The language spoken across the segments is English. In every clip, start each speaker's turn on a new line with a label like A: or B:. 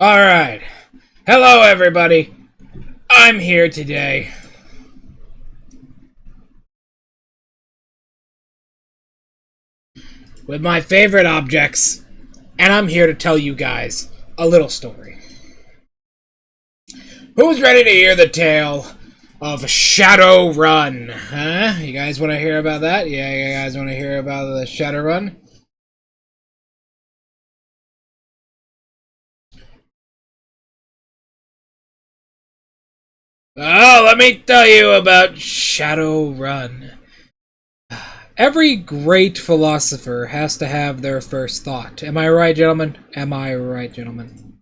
A: Alright. Hello, everybody. I'm here today with my favorite objects, and I'm here to tell you guys a little story. Who's ready to hear the tale of Shadowrun? Huh? You guys want to hear about that? Yeah, you guys want to hear about the Shadowrun? Oh, let me tell you about Shadowrun. Every great philosopher has to have their first thought. Am I right, gentlemen? Am I right, gentlemen?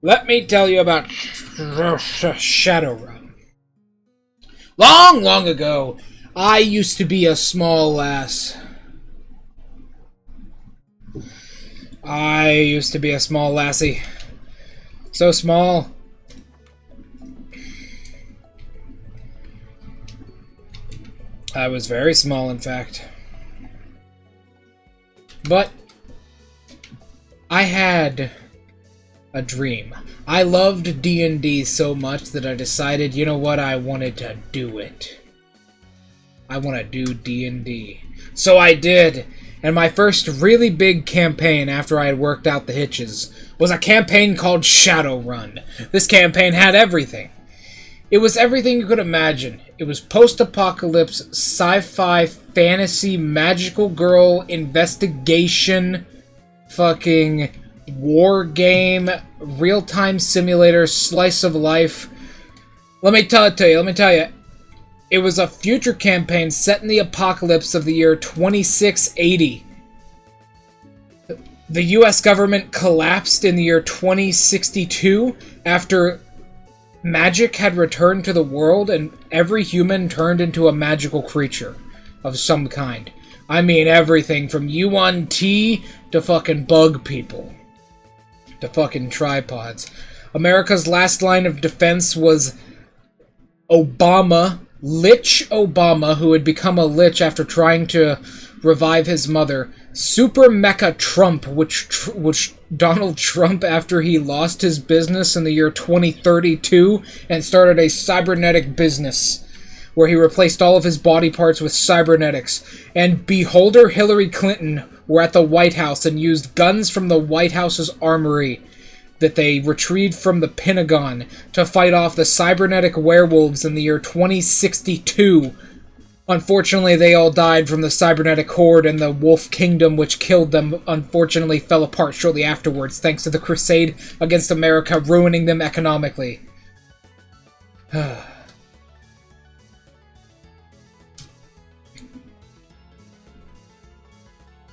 A: Let me tell you about Shadowrun. Long, long ago, I used to be a small lass. I used to be a small lassie. So small. I was very small, in fact. But I had a dream. I loved D&D so much that I decided, you know what, I wanted to do it. I want to do D&D. So I did. And my first really big campaign after I had worked out the hitches was a campaign called Shadowrun. This campaign had everything. It was everything you could imagine. It was post-apocalypse, sci-fi, fantasy, magical girl, investigation, fucking war game, real-time simulator, slice of life. Let me tell you. It was a future campaign set in the apocalypse of the year 2680. The US government collapsed in the year 2062 after magic had returned to the world and every human turned into a magical creature of some kind. I mean everything from U1T to fucking bug people. To fucking tripods. America's last line of defense was Obama, Lich Obama, who had become a lich after trying to revive his mother. Super Mecha Trump, which Donald Trump, after he lost his business in the year 2032 and started a cybernetic business where he replaced all of his body parts with cybernetics. And Beholder Hillary Clinton were at the White House and used guns from the White House's armory that they retrieved from the Pentagon to fight off the cybernetic werewolves in the year 2062. Unfortunately, they all died from the cybernetic horde, and the Wolf Kingdom, which killed them, unfortunately fell apart shortly afterwards, thanks to the crusade against America, ruining them economically.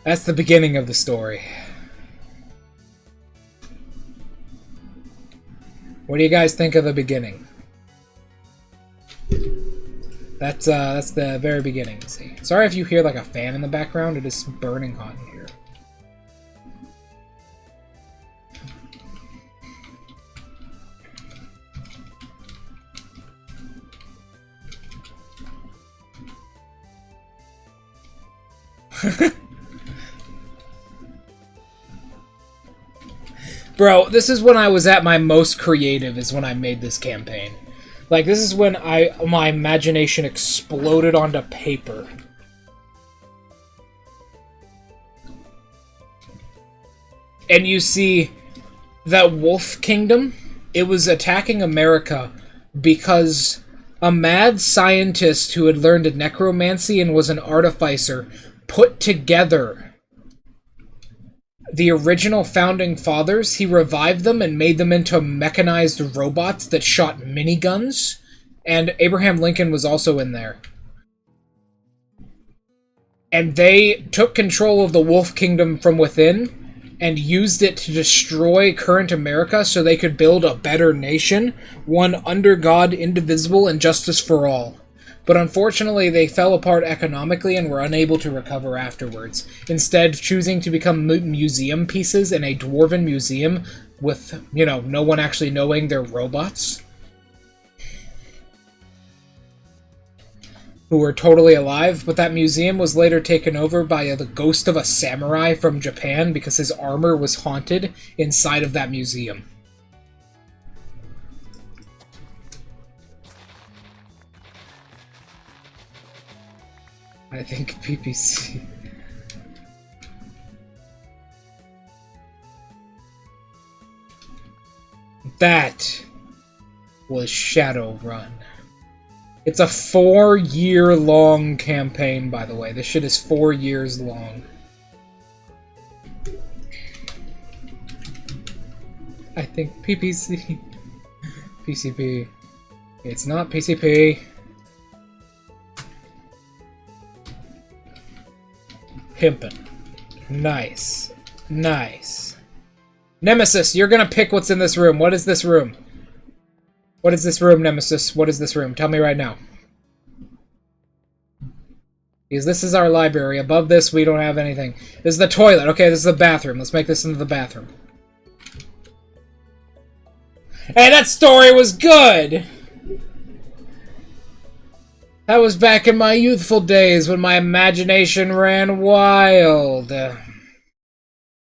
A: That's the beginning of the story. What do you guys think of the beginning? That's the very beginning, see. Sorry if you hear like a fan in the background, it is burning hot in here. Bro, this is when I was at my most creative, is when I made this campaign. Like, this is when my imagination exploded onto paper. And you see, that Wolf Kingdom, it was attacking America because a mad scientist who had learned necromancy and was an artificer put together the original founding fathers. He revived them and made them into mechanized robots that shot miniguns. And Abraham Lincoln was also in there. And they took control of the Wolf Kingdom from within and used it to destroy current America so they could build a better nation, one under God, indivisible, and justice for all. But unfortunately, they fell apart economically and were unable to recover afterwards, instead choosing to become museum pieces in a dwarven museum with, you know, no one actually knowing they're robots. who were totally alive, but that museum was later taken over by the ghost of a samurai from Japan because his armor was haunted inside of that museum. I think PPC... That was Shadowrun. It's a 4-year-long campaign, by the way. This shit is 4 years long. I think PPC... PCP. It's not PCP. Pimpin'. Nice. Nice. Nemesis, you're gonna pick what's in this room. What is this room? What is this room, Nemesis? What is this room? Tell me right now. Because this is our library. Above this, we don't have anything. This is the toilet. Okay, this is the bathroom. Let's make this into the bathroom. Hey, that story was good! That was back in my youthful days when my imagination ran wild.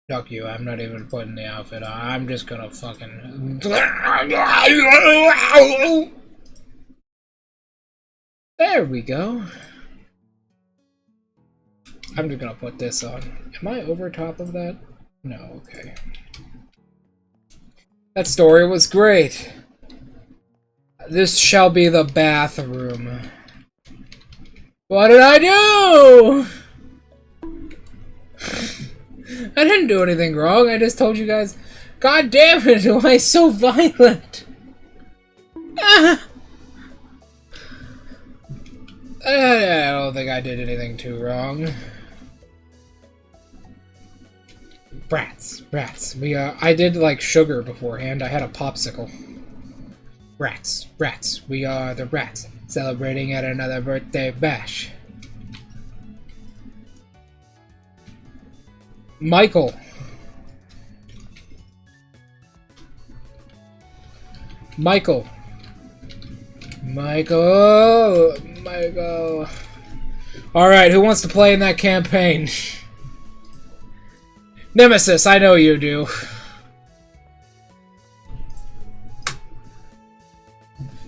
A: Fuck you, I'm not even putting the outfit on. I'm just gonna fucking... There we go. I'm just gonna put this on. Am I over top of that? No, okay. That story was great. This shall be the bathroom. What did I do? I didn't do anything wrong. I just told you guys. God damn it! Why is so violent? Ah. I don't think I did anything too wrong. Rats, rats. I did like sugar beforehand. I had a popsicle. Rats, rats. We are the rats, celebrating at another birthday bash. Michael. Michael. Michael. Michael. Alright, who wants to play in that campaign? Nemesis, I know you do.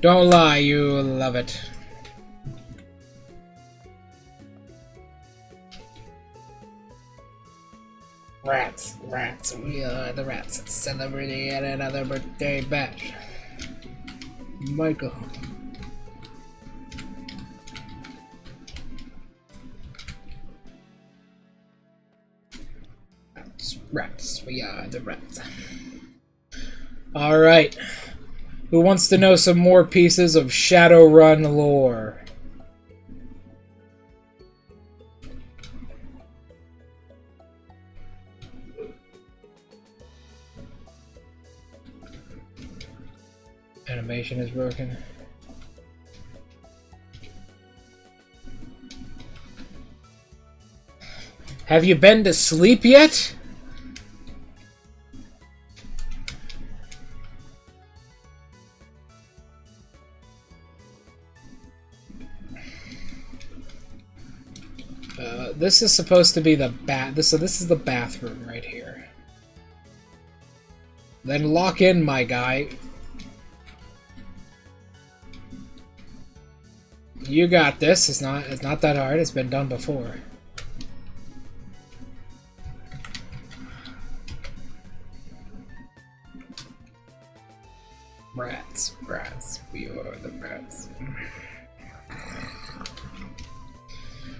A: Don't lie, you love it. Rats, rats, we are the rats, celebrating yet another birthday bash. Michael. Rats, we are the rats. Alright. Who wants to know some more pieces of Shadowrun lore? Animation is broken. Have you been to sleep yet? This is supposed to be the so this is the bathroom right here. Then lock in, my guy. You got this. It's not that hard. It's been done before. Rats, rats, we are the rats.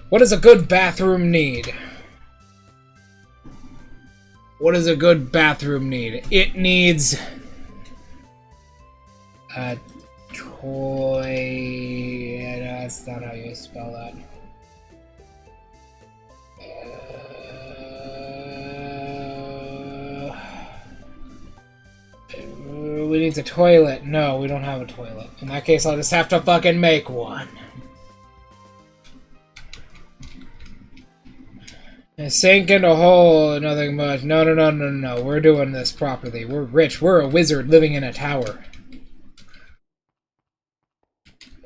A: What does a good bathroom need? What does a good bathroom need? It needs a toy. That's not how you spell that. We need a toilet. No, we don't have a toilet. In that case, I'll just have to fucking make one. And sink in a hole, nothing much. No, no, no, no, no. We're doing this properly. We're rich. We're a wizard living in a tower.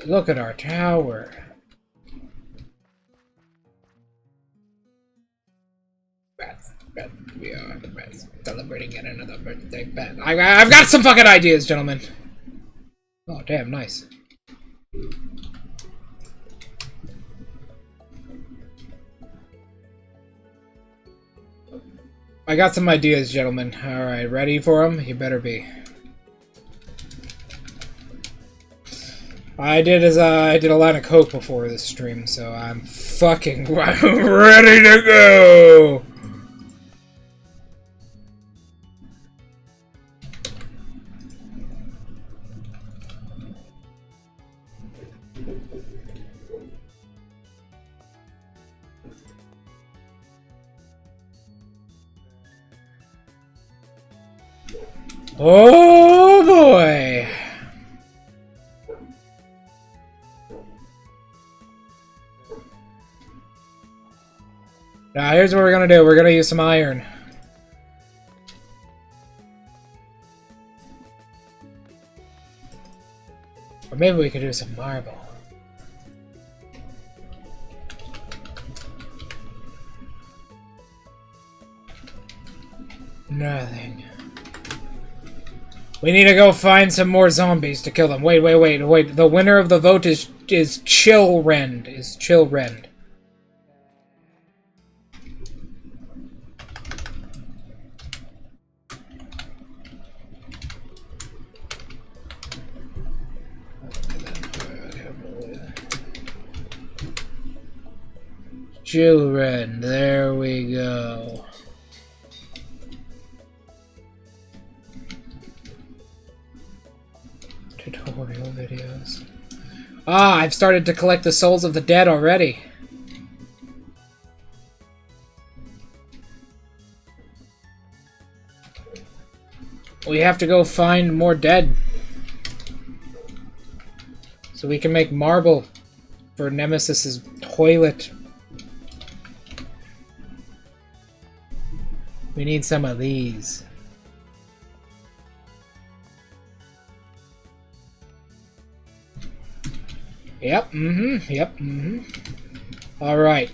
A: Look at our tower. We are celebrating yet another birthday bet. I've got some fucking ideas, gentlemen. Oh, damn, nice. I got some ideas, gentlemen. Alright, ready for them? You better be. I did a line of coke before this stream, so I'm fucking ready to go! Oh boy! Now here's what we're gonna do. We're gonna use some iron. Or maybe we could do some marble. Nothing. We need to go find some more zombies to kill them. Wait. The winner of the vote is Chillrend. Is Chillrend. Chillrend. There we go. Tutorial videos. Ah, I've started to collect the souls of the dead already. We have to go find more dead. So we can make marble for Nemesis's toilet. We need some of these. Yep, Alright.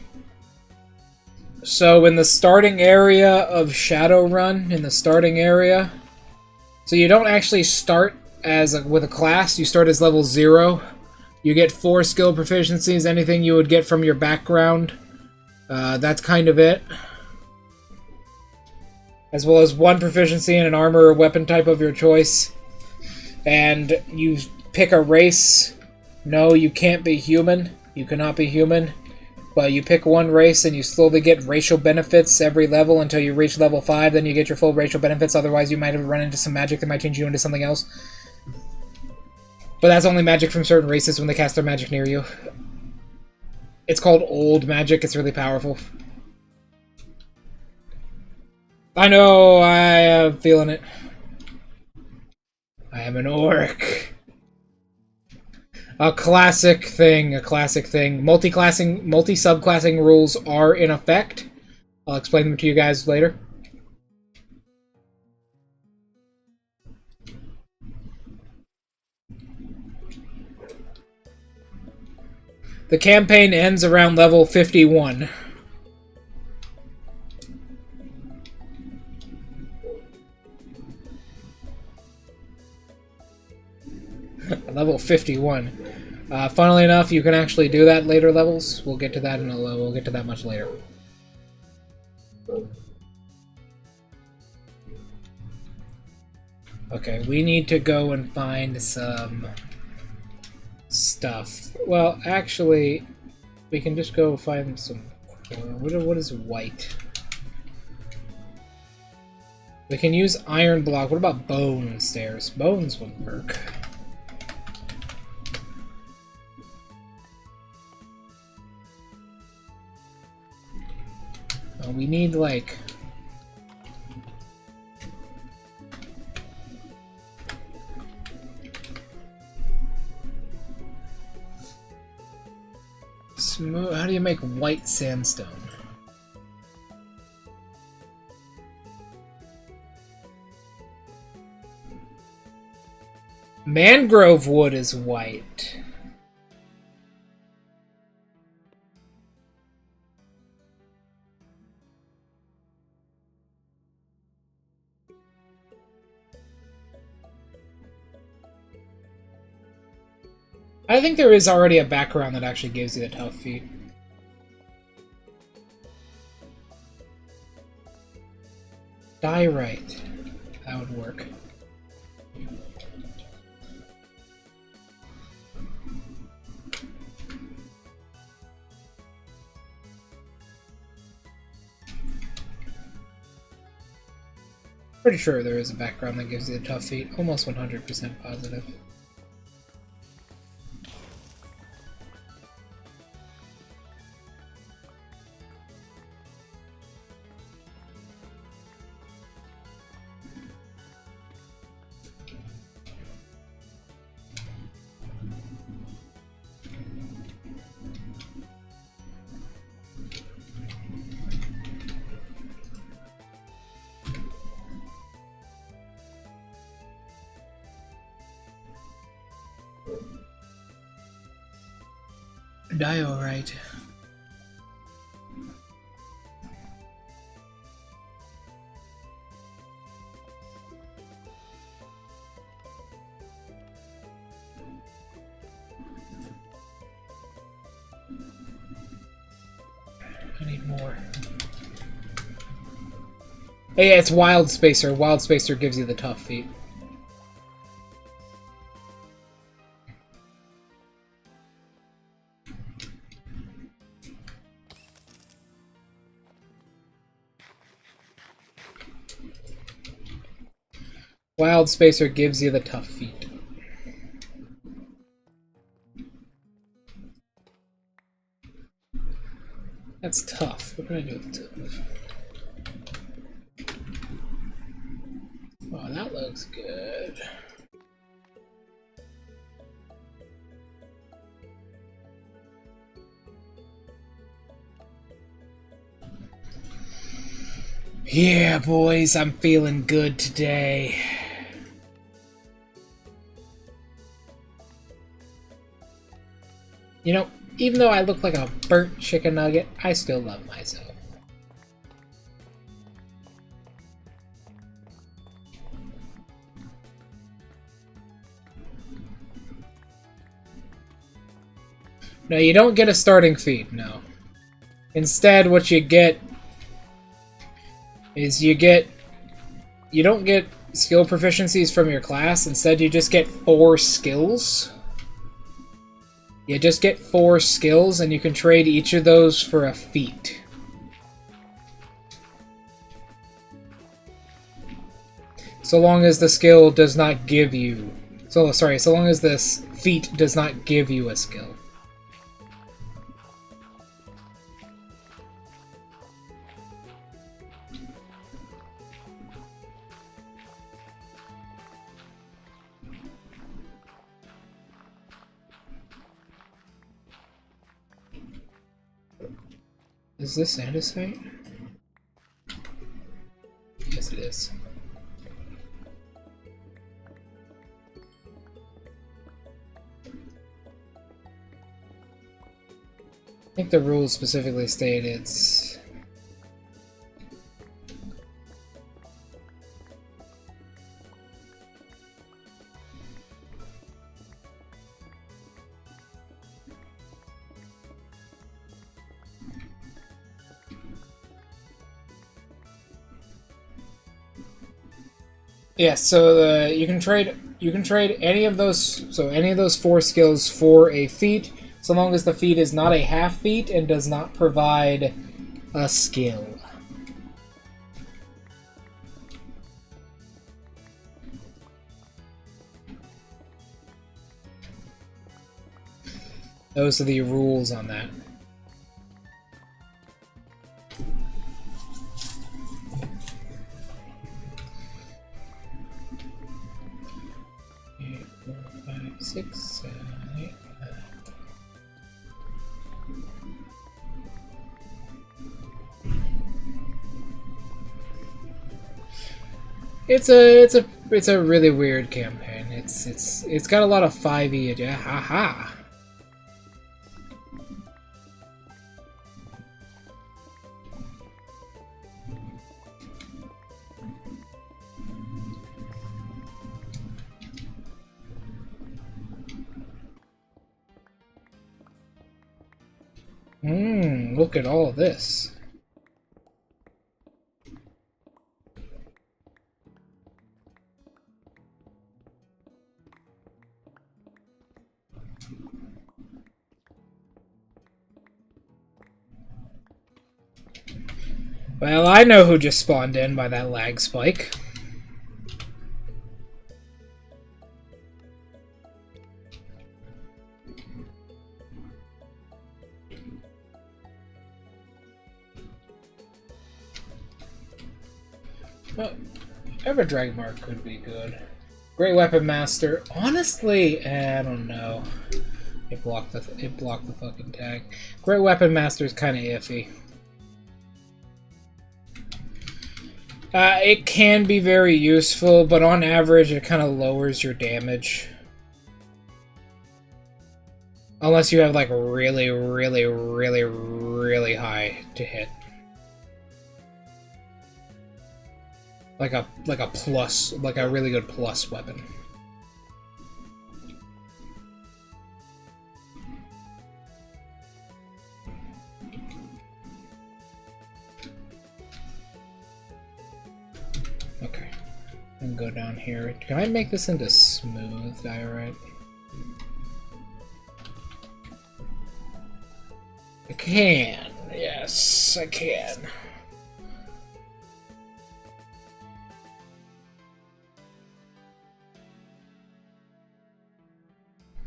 A: So in the starting area of Shadowrun, so you don't actually start with a class, you start as level 0. You get 4 skill proficiencies, anything you would get from your background. That's kind of it. As well as 1 proficiency in an armor or weapon type of your choice. And you pick a race. No, you can't be human. You cannot be human. But you pick one race and you slowly get racial benefits every level until you reach level 5. Then you get your full racial benefits. Otherwise, you might have run into some magic that might change you into something else. But that's only magic from certain races when they cast their magic near you. It's called old magic. It's really powerful. I know, I am feeling it. I am an orc. A classic thing. Multi-subclassing rules are in effect. I'll explain them to you guys later. The campaign ends around level 51. Level 51. Funnily enough, you can actually do that later levels. We'll get to that we'll get to that much later. Okay, we need to go and find some stuff. Well, actually, we can just go find some. What is white? We can use iron block. What about bone stairs? Bones would work. We need, like... smooth. How do you make white sandstone? Mangrove wood is white. I think there is already a background that actually gives you the tough feat. Die right. That would work. Pretty sure there is a background that gives you the tough feat. Almost 100% positive. Die alright. I need more. Hey, yeah, it's Wild Spacer. Wild Spacer gives you the tough feat. Wild Spacer gives you the tough feat. That's tough. What can I do with tough? Oh, that looks good. Yeah, boys, I'm feeling good today. You know, even though I look like a burnt chicken nugget, I still love myself. No, you don't get a starting feat, no. Instead, what you get is you don't get skill proficiencies from your class. Instead, you just get 4 skills. You just get 4 skills, and you can trade each of those for a feat. So long as the skill does not give you... so long as this feat does not give you a skill. Is this andesite? Yes, it is. I think the rules specifically state it's... yeah, so you can trade any of those 4 skills for a feat, so long as the feat is not a half feat and does not provide a skill. Those are the rules on that. Six, 7, 8, 9. It's a really weird campaign. It's got a lot of 5e. Haha. Look at all this. Well, I know who just spawned in by that lag spike. Well, Ever Dragon Mark could be good. Great Weapon Master. Honestly, I don't know. It blocked the fucking tag. Great Weapon Master is kind of iffy. It can be very useful, but on average, it kind of lowers your damage. Unless you have like really, really, really, really high to hit. Like a plus, like a really good plus weapon. Okay, and go down here. Can I make this into smooth diorite? I can. Yes, I can.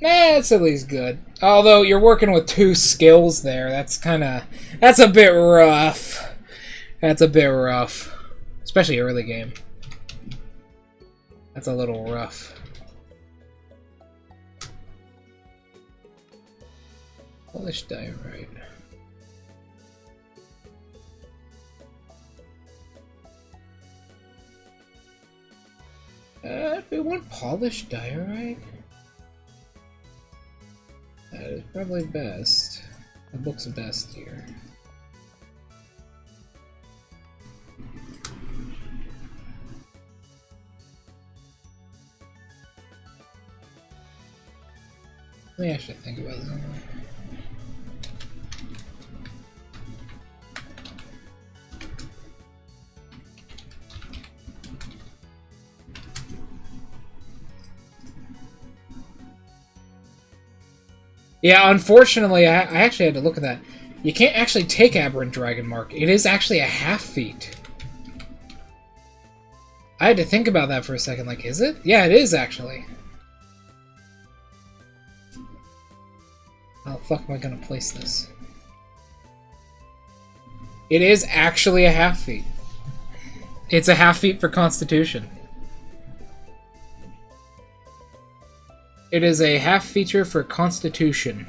A: Nah, it's at least good. Although you're working with 2 skills there, that's a bit rough. That's a bit rough. Especially early game. That's a little rough. Polished diorite. If we want polished diorite, that is probably best. It looks best here. Let me actually think about this. Yeah, unfortunately, I actually had to look at that. You can't actually take Aberrant Dragon Mark. It is actually a half feat. I had to think about that for a second. Like, is it? Yeah, it is actually. How the fuck am I gonna place this? It is actually a half feat. It's a half feat for Constitution. It is a half feature for Constitution.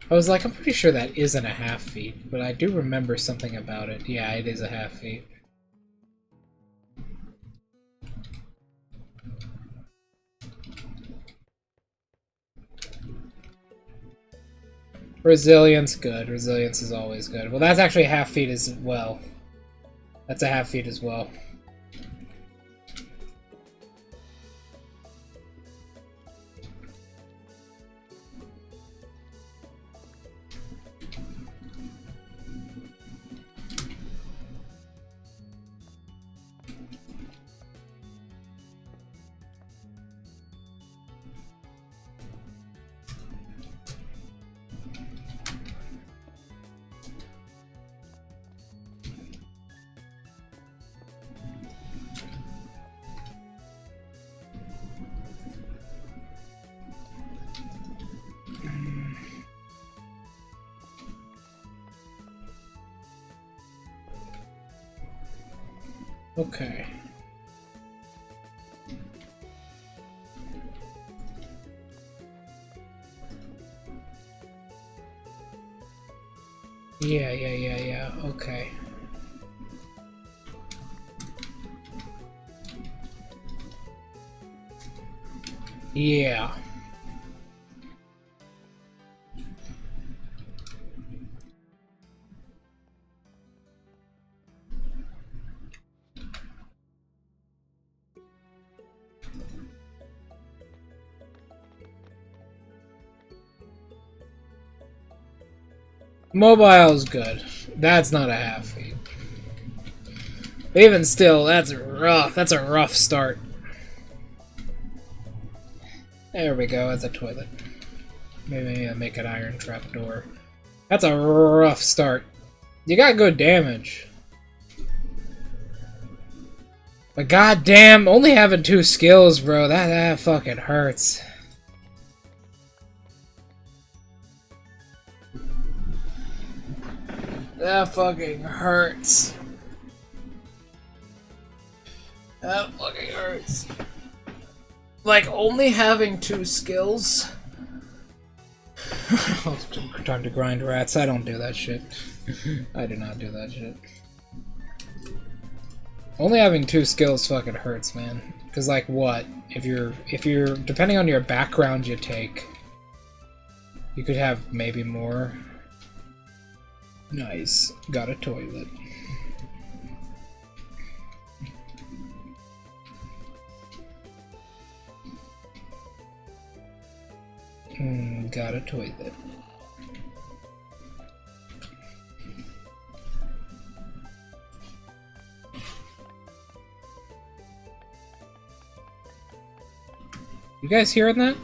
A: I was like, I'm pretty sure that isn't a half feat, but I do remember something about it. Yeah, it is a half feat. Resilience, good. Resilience is always good. Well, that's actually a half feat as well. That's a half feat as well. Okay. Yeah, okay. Yeah. Mobile's good. That's not a half feat. Even still, that's rough. That's a rough start. There we go, that's a toilet. Maybe I'll make an iron trapdoor. That's a rough start. You got good damage. But goddamn, only having 2 skills, bro, that fucking hurts. That fucking hurts. That fucking hurts. Like, only having 2 skills? Time to grind rats. I don't do that shit. I do not do that shit. Only having 2 skills fucking hurts, man. Cause like what? If you're depending on your background you take, you could have maybe more. Nice. Got a toilet. Got a toilet. You guys hearing that?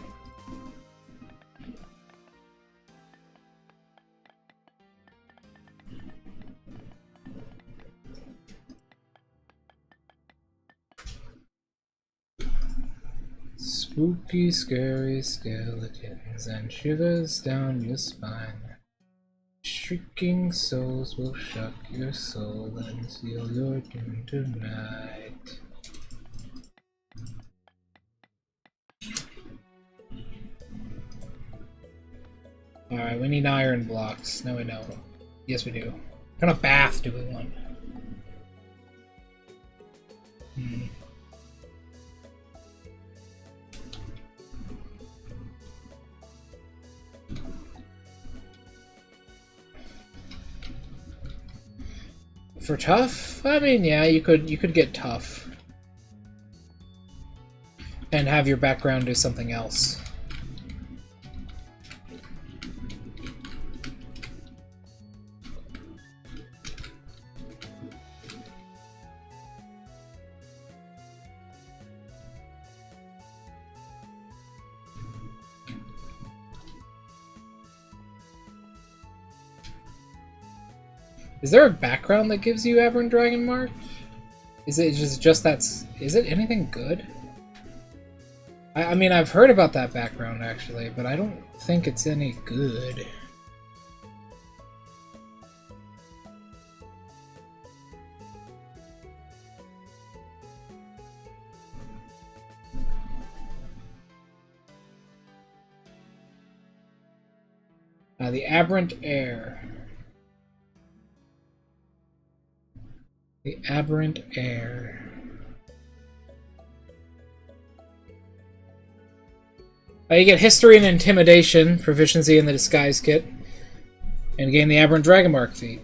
A: Spooky, scary skeletons and shivers down your spine. Shrieking souls will shock your soul and seal your doom tonight. Alright, we need iron blocks. No, we don't. Yes, we do. What kind of bath do we want? For tough? I mean, yeah, you could get tough. And have your background do something else. Is there a background that gives you Aberrant Dragon Mark? Is it just that's... Is it anything good? I mean, I've heard about that background, actually, but I don't think it's any good. The Aberrant Air. The Aberrant Air. You get History and Intimidation, proficiency in the Disguise Kit, and gain the Aberrant Dragon Mark feat.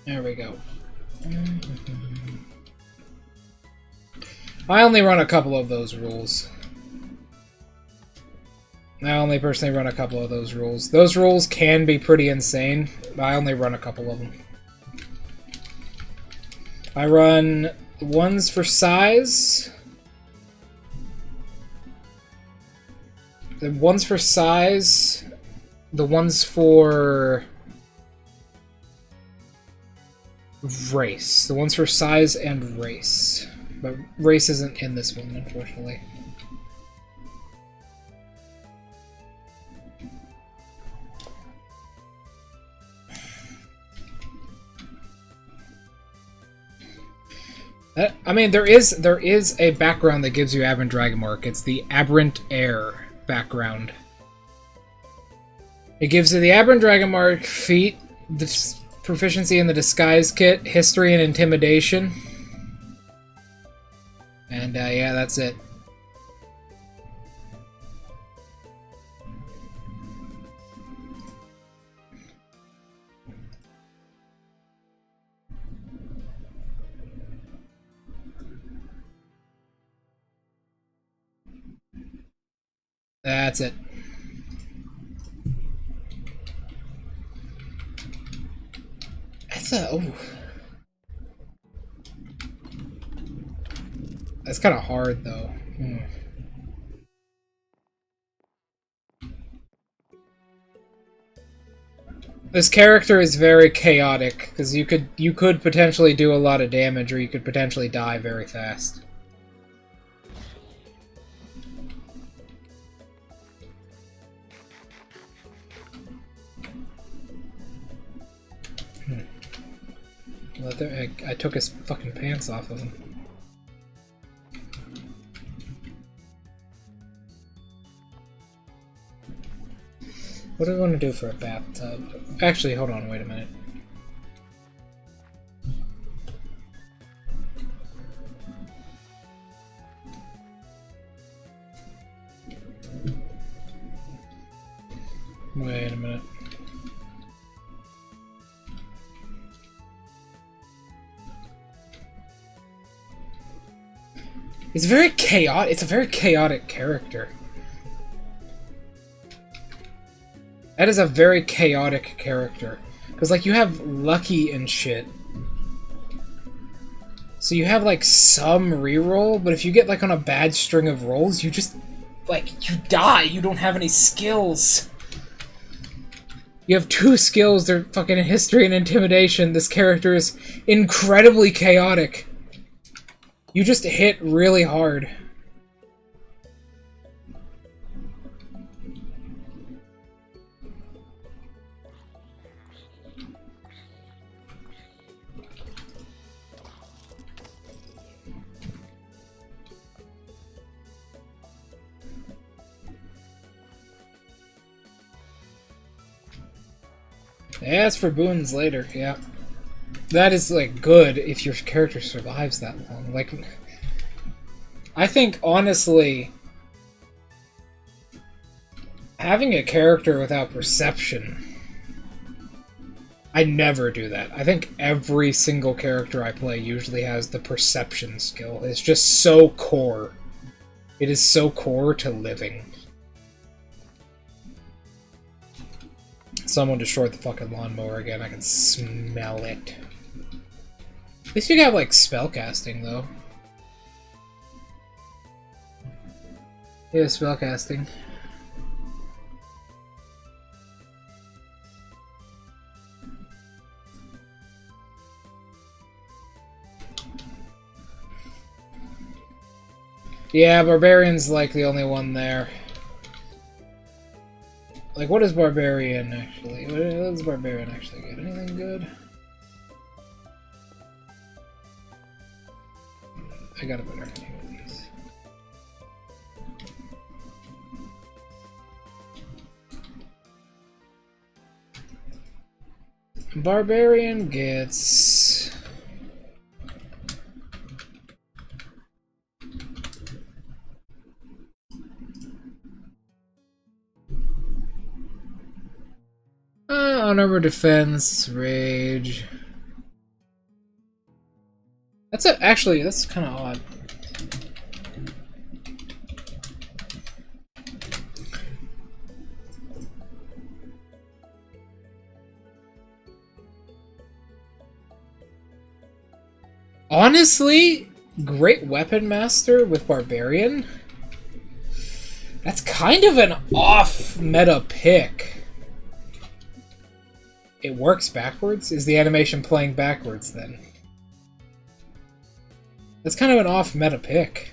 A: There we go. I only run a couple of those rules. I only personally run a couple of those rules. Those rules can be pretty insane, but I only run a couple of them. I run the ones for size. The ones for size. The ones for race. The ones for size and race. But race isn't in this one, unfortunately. I mean, there is a background that gives you Aberrant Dragon Mark. It's the Aberrant Air background. It gives you the Aberrant Dragon Mark feat, proficiency in the Disguise Kit, History and Intimidation. And yeah, that's it. That's it. That's a... Oh. That's kind of hard, though. This character is very chaotic, because you could potentially do a lot of damage, or you could potentially die very fast. I took his fucking pants off of him. What do I want to do for a bathtub? Actually, hold on, wait a minute. Wait a minute. It's very chaotic. It's a very chaotic character. That is a very chaotic character. Because, like, you have lucky and shit. So you have, like, some reroll, but if you get, like, on a bad string of rolls, you just, like, you die. You don't have any skills. You have 2 skills. They're fucking History and Intimidation. This character is incredibly chaotic. You just hit really hard. Yeah, it's for boons later, yeah. That is, like, good if your character survives that long. Like, I think, honestly, having a character without perception, I never do that. I think every single character I play usually has the perception skill. It's just so core. It is so core to living. Someone destroyed the fucking lawnmower again. I can smell it. At least you got, like, spellcasting, though. Yeah, spellcasting. Yeah, Barbarian's, like, the only one there. Like, what is Barbarian, actually? What does Barbarian actually get? Anything good? I got a better name of these. Barbarian gets... Honor, defense, rage. That's actually, that's kind of odd. Honestly, Great Weapon Master with Barbarian? That's kind of an off-meta pick. It works backwards? Is the animation playing backwards, then? That's kind of an off-meta pick.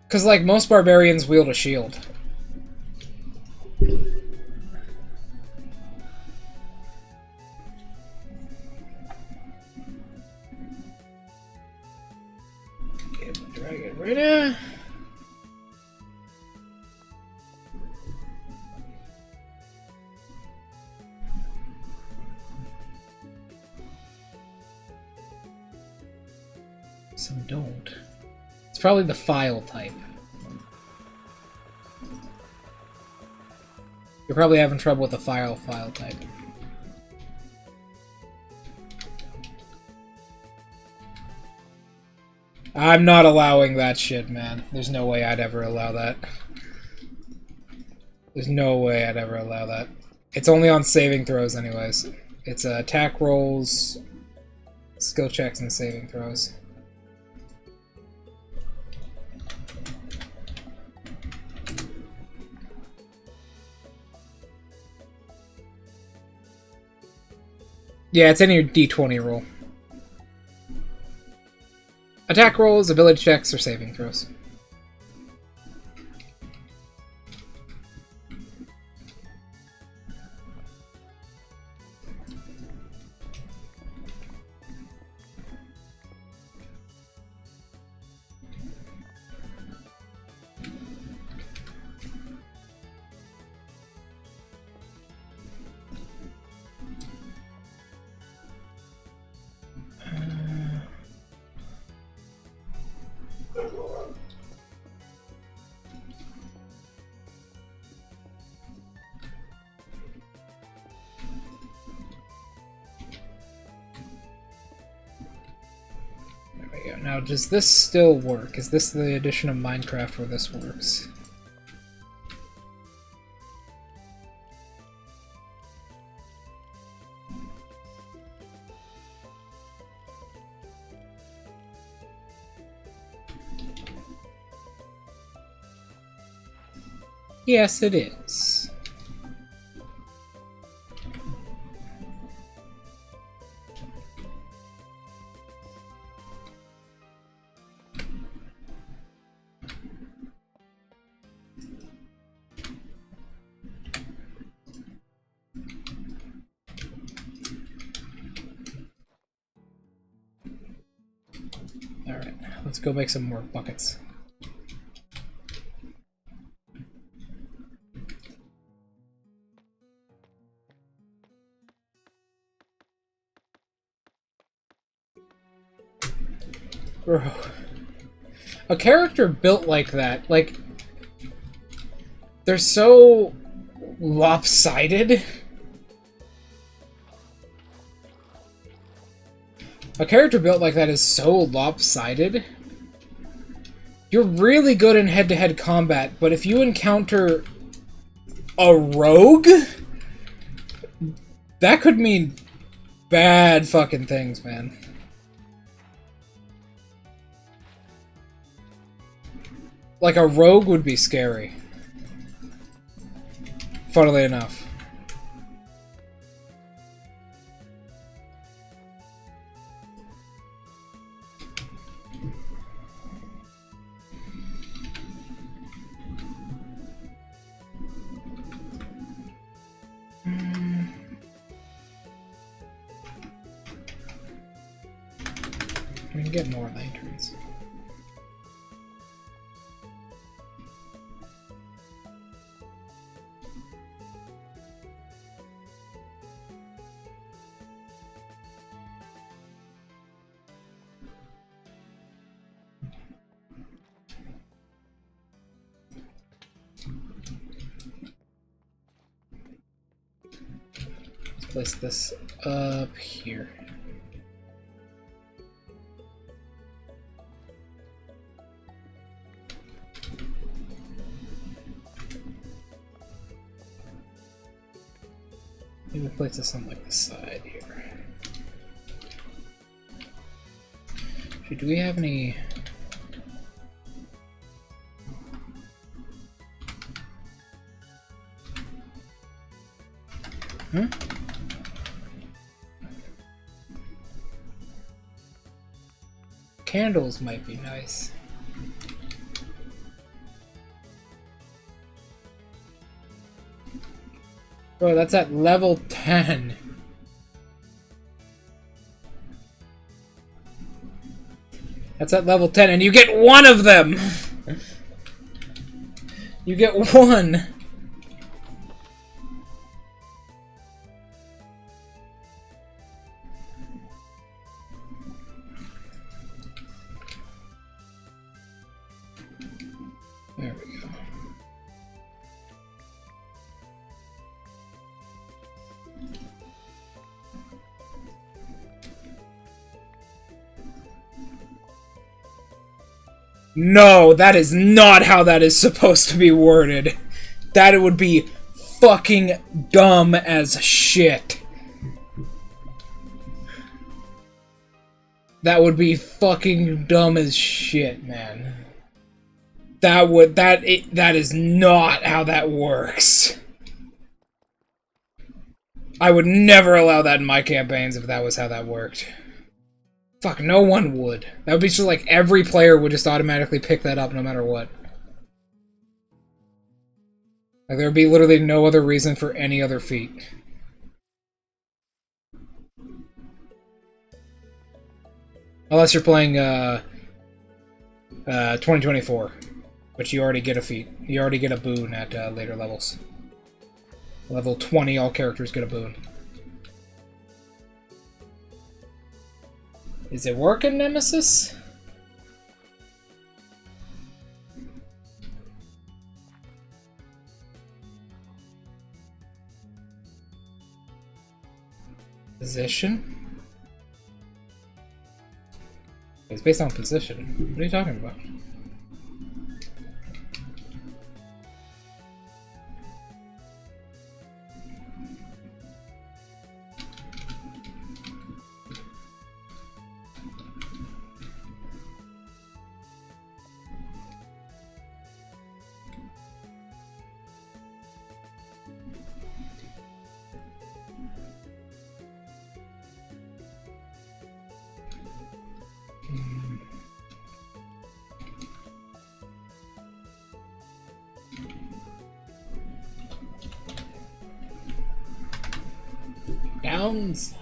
A: Because, like, most barbarians wield a shield. Get my dragon right now. Some don't. It's probably the file type. You're probably having trouble with the file type. I'm not allowing that shit, man. There's no way I'd ever allow that. There's no way I'd ever allow that. It's only on saving throws anyways. It's attack rolls, skill checks, and saving throws. Yeah, it's in your D20 roll. Attack rolls, ability checks, or saving throws. Now, does this still work? Is this the edition of Minecraft where this works? Yes, it is. Alright, let's go make some more buckets. Bro. A character built like that, like, they're so lopsided. A character built like that is so lopsided. You're really good in head-to-head combat, but if you encounter a rogue, that could mean bad fucking things, man. Like, a rogue would be scary. Funnily enough. We can get more lanterns. Let's place this up here. Maybe place this on like the side here. Do we have any? Hmm? Candles might be nice. Bro, that's at level 10. That's at level 10, and you get one of them! You get one! No, that is not how that is supposed to be worded. That would be fucking dumb as shit. That would be fucking dumb as shit, man. That is not how that works. I would never allow that in my campaigns if that was how that worked. Fuck, no one would. That would be just like every player would just automatically pick that up no matter what. Like, there would be literally no other reason for any other feat. Unless you're playing 2024, which you already get a feat. You already get a boon at later levels. Level 20, all characters get a boon. Is it working, Nemesis? Position? It's based on position. What are you talking about? Downside.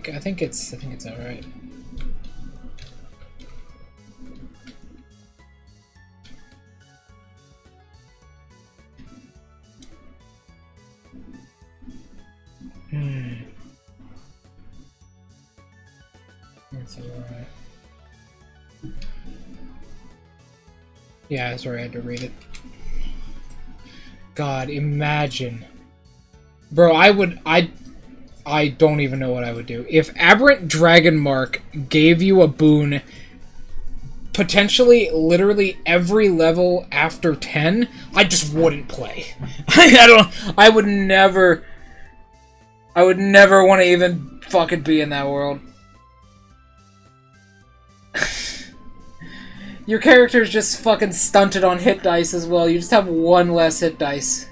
A: I think it's all right. That's all right. Yeah, sorry, I had to read it. God, imagine. Bro, I don't even know what I would do. If Aberrant Dragonmark gave you a boon potentially literally every level after 10, I just wouldn't play. I would never want to even fucking be in that world. Your character's just fucking stunted on hit dice as well. You just have one less hit dice.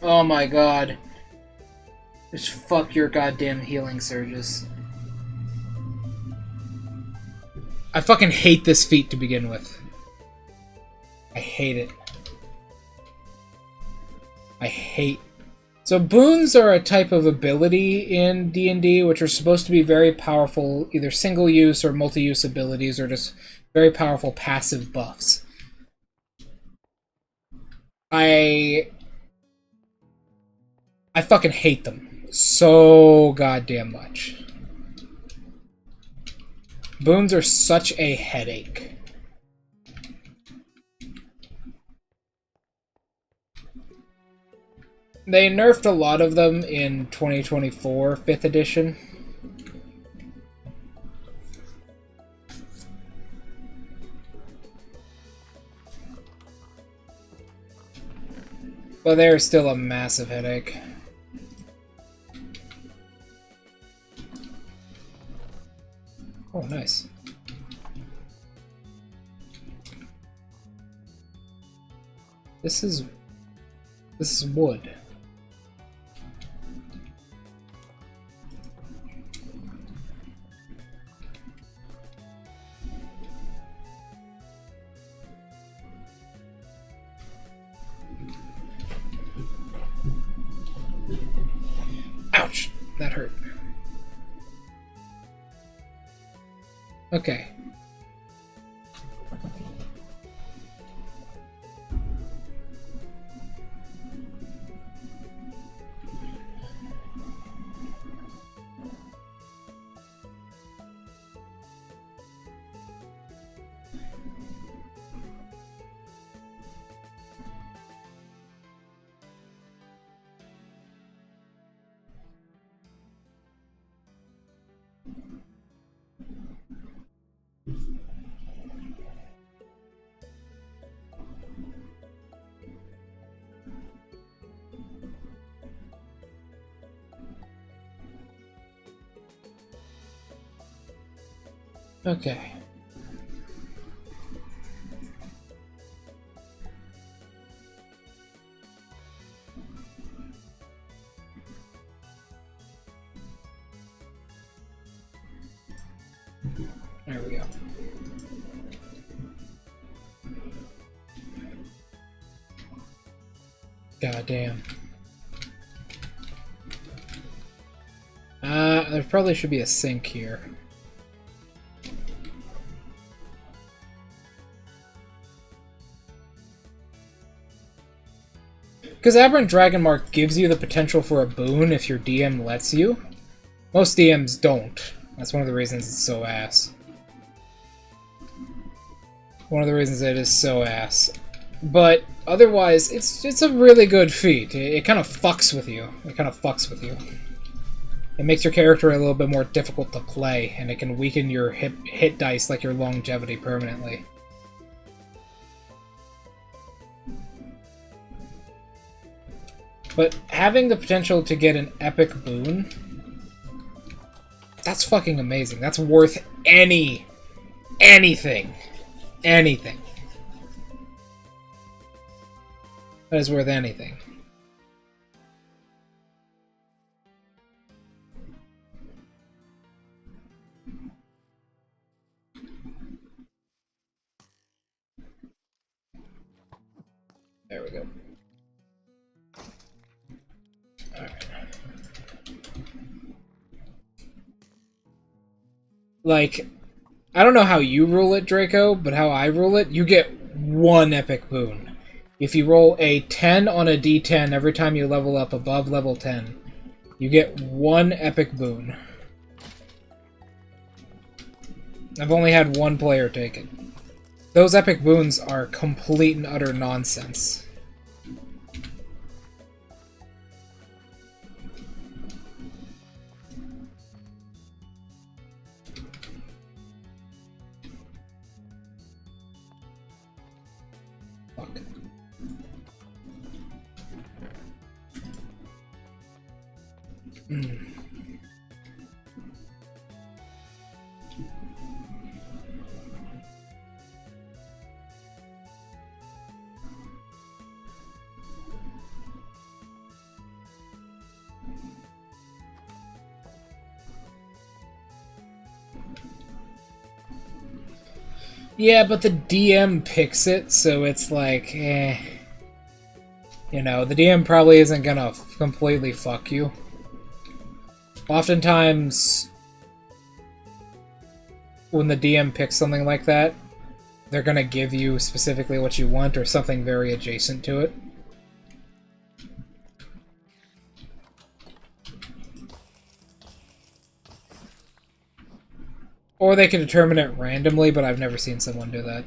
A: Oh my god. Just fuck your goddamn healing surges. I fucking hate this feat to begin with. I hate it. I hate... So boons are a type of ability in D&D which are supposed to be very powerful, either single-use or multi-use abilities, or just very powerful passive buffs. I fucking hate them so goddamn much. Boons are such a headache. They nerfed a lot of them in 2024 5th edition. But they're still a massive headache. Oh, nice. This is wood. Ouch! That hurt. Okay. Okay. There we go. God damn. There probably should be a sink here. Because Aberrant Dragonmark gives you the potential for a boon if your DM lets you. Most DMs don't. That's one of the reasons it's so ass. One of the reasons it is so ass. But otherwise, it's a really good feat. It kind of fucks with you. It kind of fucks with you. It makes your character a little bit more difficult to play, and it can weaken your hit dice like your longevity permanently. But having the potential to get an epic boon, that's fucking amazing. That's worth anything. Anything. That is worth anything. There we go. Alright. Like, I don't know how you rule it, Draco, but how I rule it, you get one epic boon. If you roll a 10 on a d10 every time you level up above level 10, you get one epic boon. I've only had one player take it. Those epic boons are complete and utter nonsense. Fuck. Yeah, but the DM picks it, so it's like, eh. You know, the DM probably isn't gonna completely fuck you. Oftentimes, when the DM picks something like that, they're gonna give you specifically what you want or something very adjacent to it. Or they can determine it randomly, but I've never seen someone do that.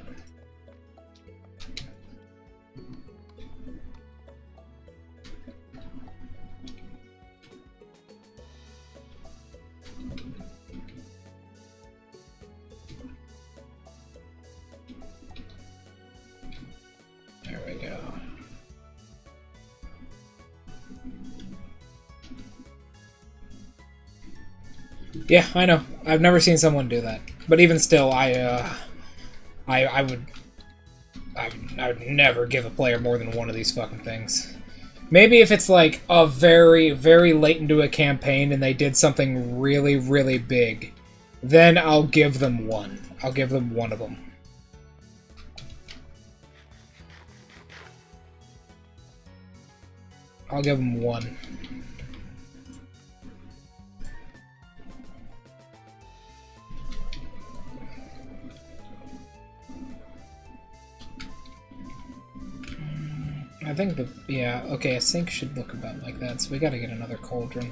A: There we go. Yeah, I know. I've never seen someone do that. But even still, I would never give a player more than one of these fucking things. Maybe if it's like a very, very late into a campaign and they did something really, really big, then I'll give them one. I'll give them one of them. I'll give them one. I think the... yeah, okay, a sink should look about like that, so we gotta get another cauldron.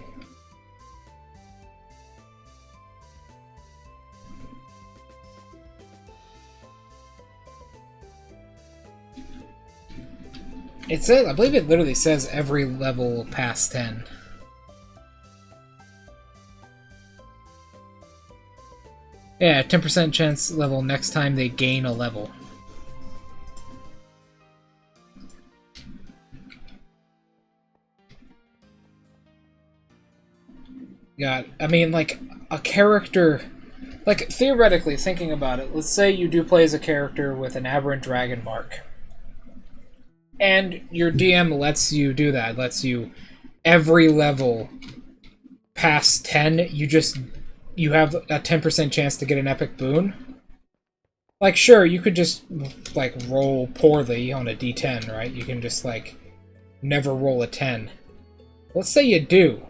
A: It says, I believe it literally says every level past 10. Yeah, 10% chance level next time they gain a level. God, I mean, like, a character... Like, theoretically, thinking about it, let's say you do play as a character with an aberrant dragon mark. And your DM lets you do that, lets you, every level past 10, you have a 10% chance to get an epic boon. Like, sure, you could just, like, roll poorly on a d10, right? You can just, like, never roll a 10. Let's say you do.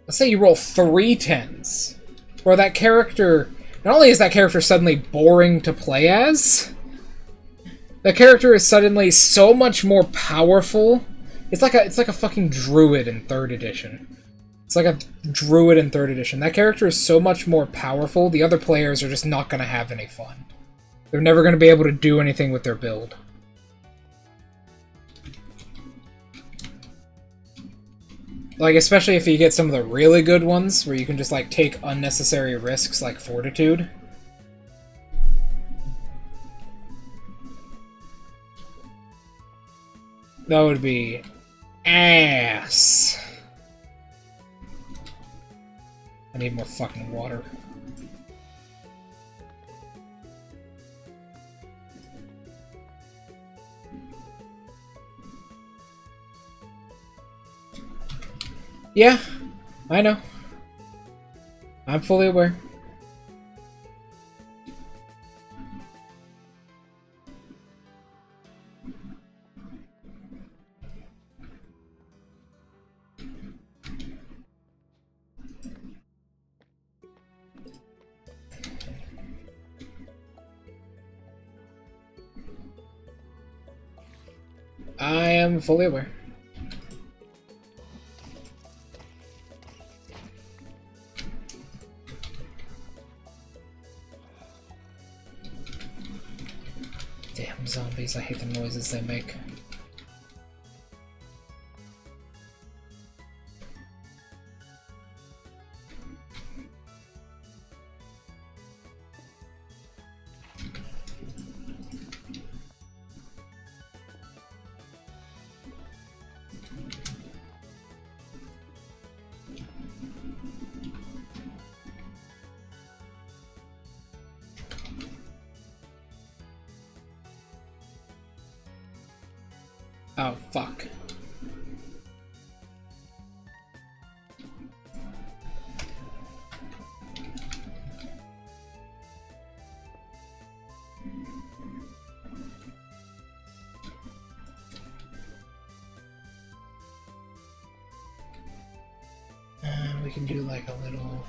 A: Let's say you roll 3 10s. Where that character... Not only is that character suddenly boring to play as... The character is suddenly so much more powerful. It's like a fucking druid in 3rd edition. It's like a druid in 3rd edition. That character is so much more powerful, the other players are just not going to have any fun. They're never going to be able to do anything with their build. Like, especially if you get some of the really good ones, where you can just, like, take unnecessary risks, like Fortitude. That would be ass. I need more fucking water. Yeah, I know. I'm fully aware. I am fully aware. Damn zombies, I hate the noises they make. Oh, fuck. We can do like a little...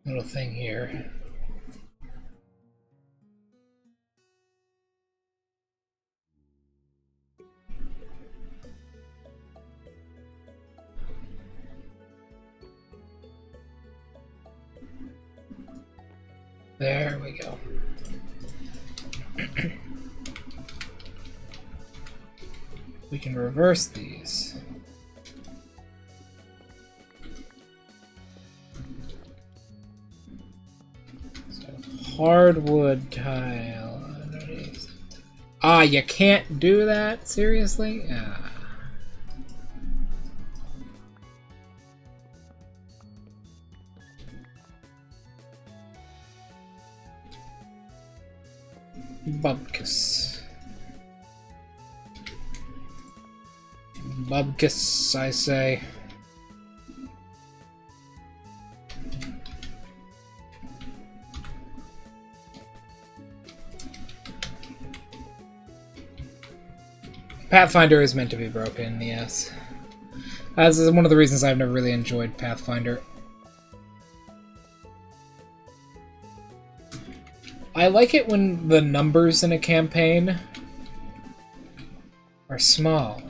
A: little thing here. There we go. We can reverse these. So hardwood tile underneath. Ah, you can't do that? Seriously? Ah. Bubkus. Bubkus, I say. Pathfinder is meant to be broken, yes. This is one of the reasons I've never really enjoyed Pathfinder. I like it when the numbers in a campaign are small.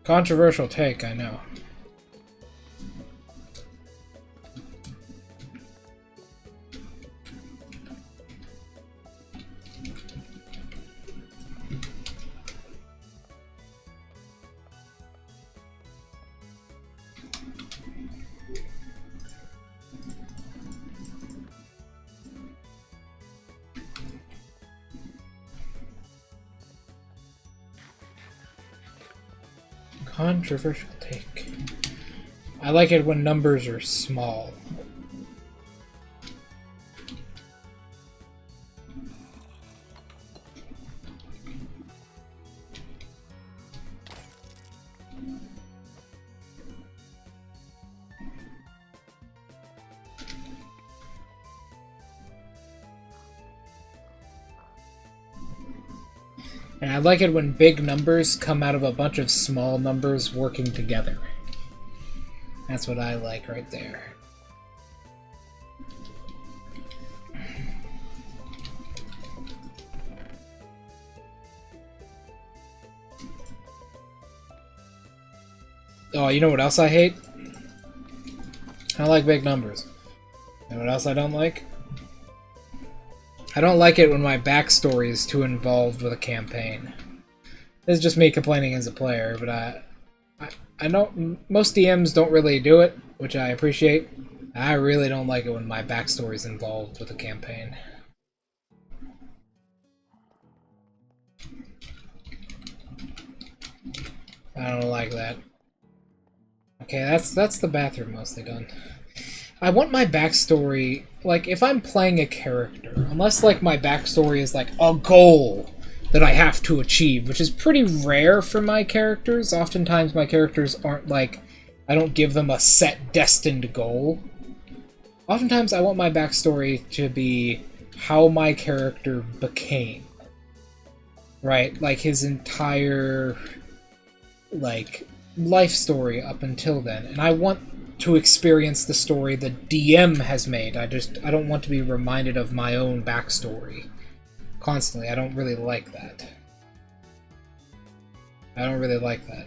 A: Controversial take, I know. Controversial take. I like it when numbers are small. And I like it when big numbers come out of a bunch of small numbers working together. That's what I like right there. Oh, you know what else I hate? I don't like big numbers. You know what else I don't like? I don't like it when my backstory is too involved with a campaign. This is just me complaining as a player, but I know most DMs don't really do it, which I appreciate. I really don't like it when my backstory is involved with a campaign. I don't like that. Okay, that's the bathroom mostly done. I want my backstory, like, if I'm playing a character, unless, like, my backstory is, like, a goal that I have to achieve, which is pretty rare for my characters. Oftentimes my characters aren't, like, I don't give them a set, destined goal. Oftentimes I want my backstory to be how my character became. Right? Like, his entire, like, life story up until then. And I want to experience the story the DM has made. I don't want to be reminded of my own backstory constantly. I don't really like that. I don't really like that.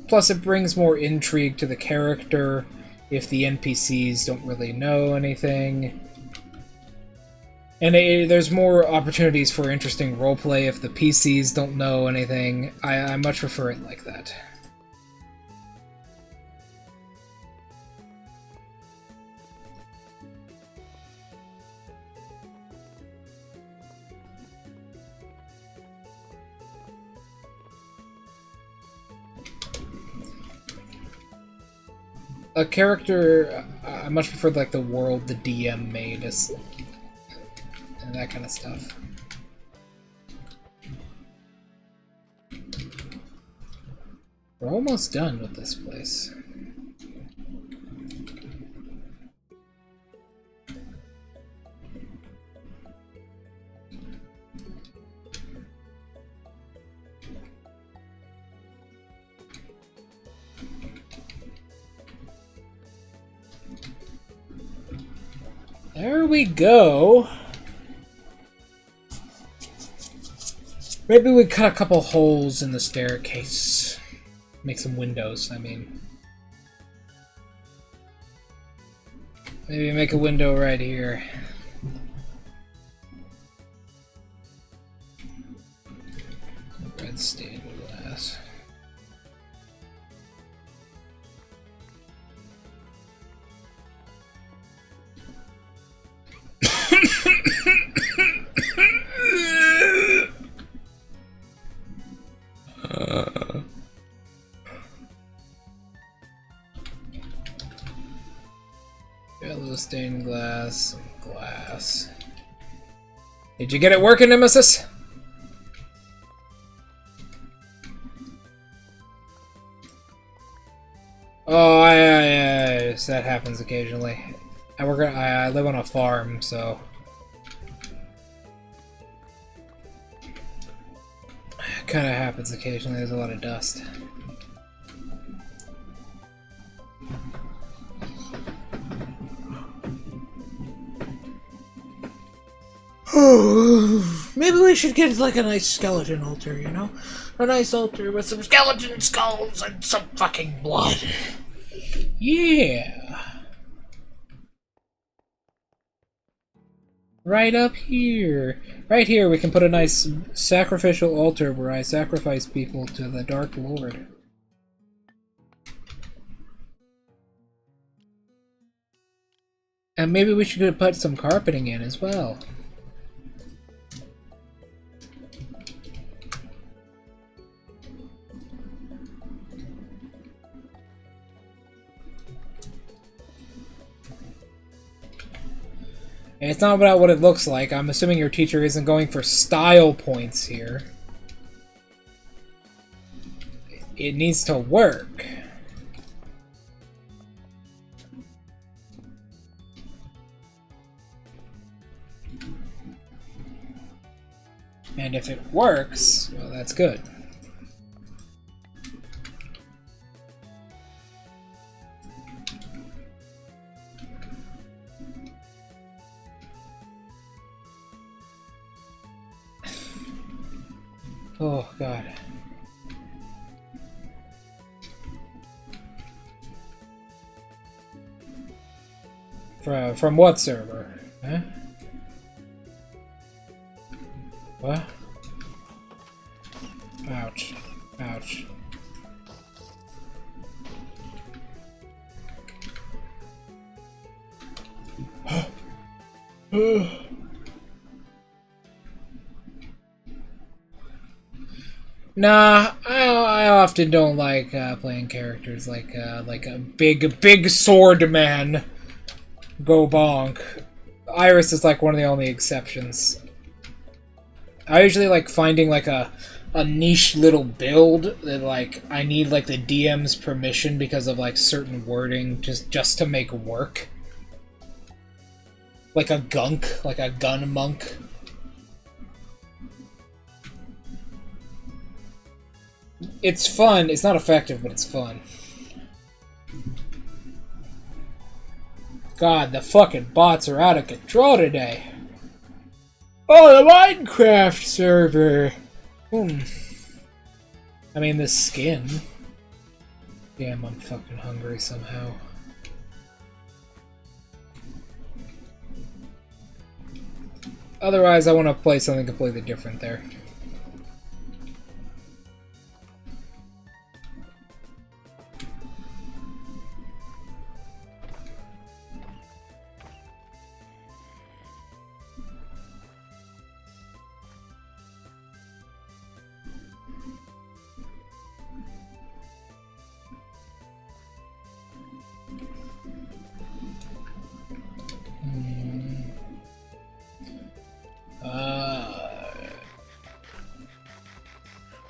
A: Plus, it brings more intrigue to the character if the NPCs don't really know anything. And there's more opportunities for interesting roleplay if the PCs don't know anything. I much prefer it like that. A character, I much prefer like the world the DM made and that kind of stuff. We're almost done with this place. There we go. Maybe we cut a couple holes in the staircase. Make some windows, I mean. Maybe make a window right here. Red stained glass. stained glass, glass. Did you get it working, Nemesis? Oh, yes, that happens occasionally. I live on a farm, so it kind of happens occasionally. There's a lot of dust. Maybe we should get like a nice skeleton altar, you know? A nice altar with some skeleton skulls and some fucking blood. Yeah. Right up here. Right here we can put a nice sacrificial altar where I sacrifice people to the Dark Lord. And maybe we should put some carpeting in as well. And it's not about what it looks like. I'm assuming your teacher isn't going for style points here. It needs to work. And if it works, well, that's good. Oh, God. From what server? Huh? What? Ouch. Ouch. Nah, I often don't like playing characters like a big sword man. Go bonk. Iris is like one of the only exceptions. I usually like finding like a niche little build that like I need like the DM's permission because of like certain wording just to make work. Like a gunk, like a gun monk. It's fun. It's not effective, but it's fun. God, the fucking bots are out of control today. Oh, the Minecraft server. I mean, the skin. Damn, I'm fucking hungry somehow. Otherwise, I want to play something completely different there.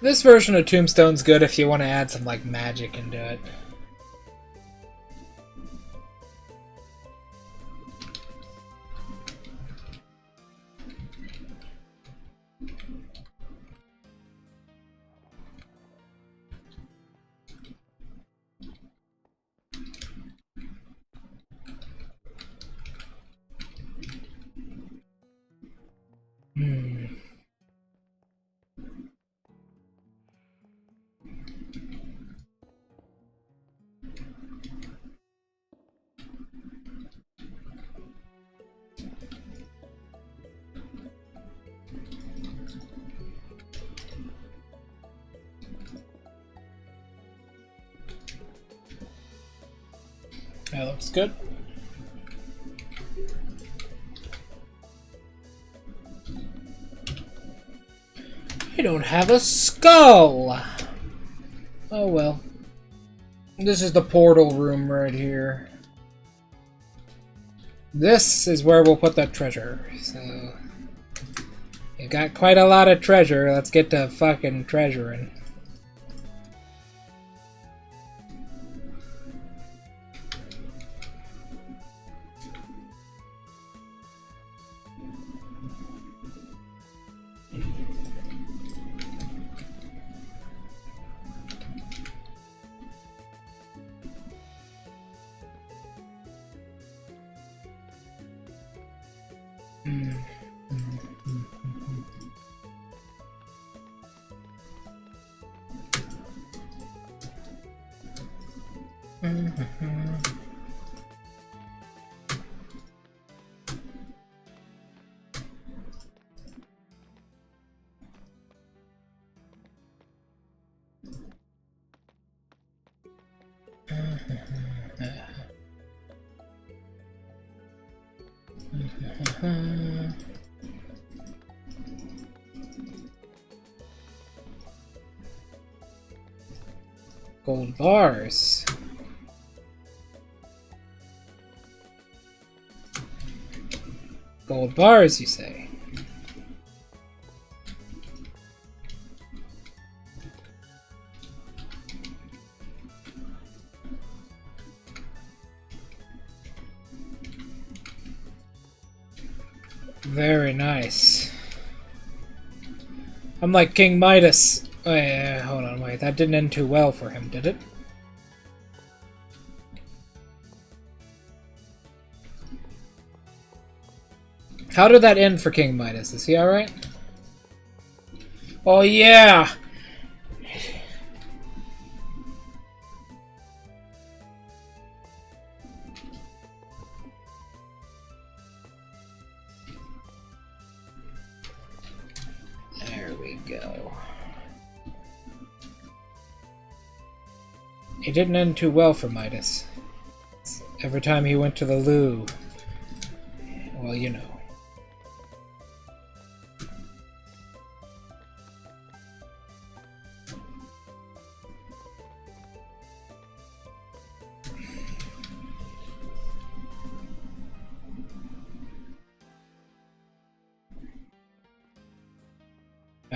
A: This version of Tombstone's good if you want to add some, like, magic into it. That looks good. I don't have a skull! Oh well. This is the portal room right here. This is where we'll put that treasure. So, you got quite a lot of treasure. Let's get to fucking treasuring. Gold bars. Gold bars, you say? Very nice. I'm like King Midas. Wait, hold on, wait. That didn't end too well for him, did it? How did that end for King Midas? Is he alright? Oh, yeah! There we go. It didn't end too well for Midas. Every time he went to the loo, well, you know.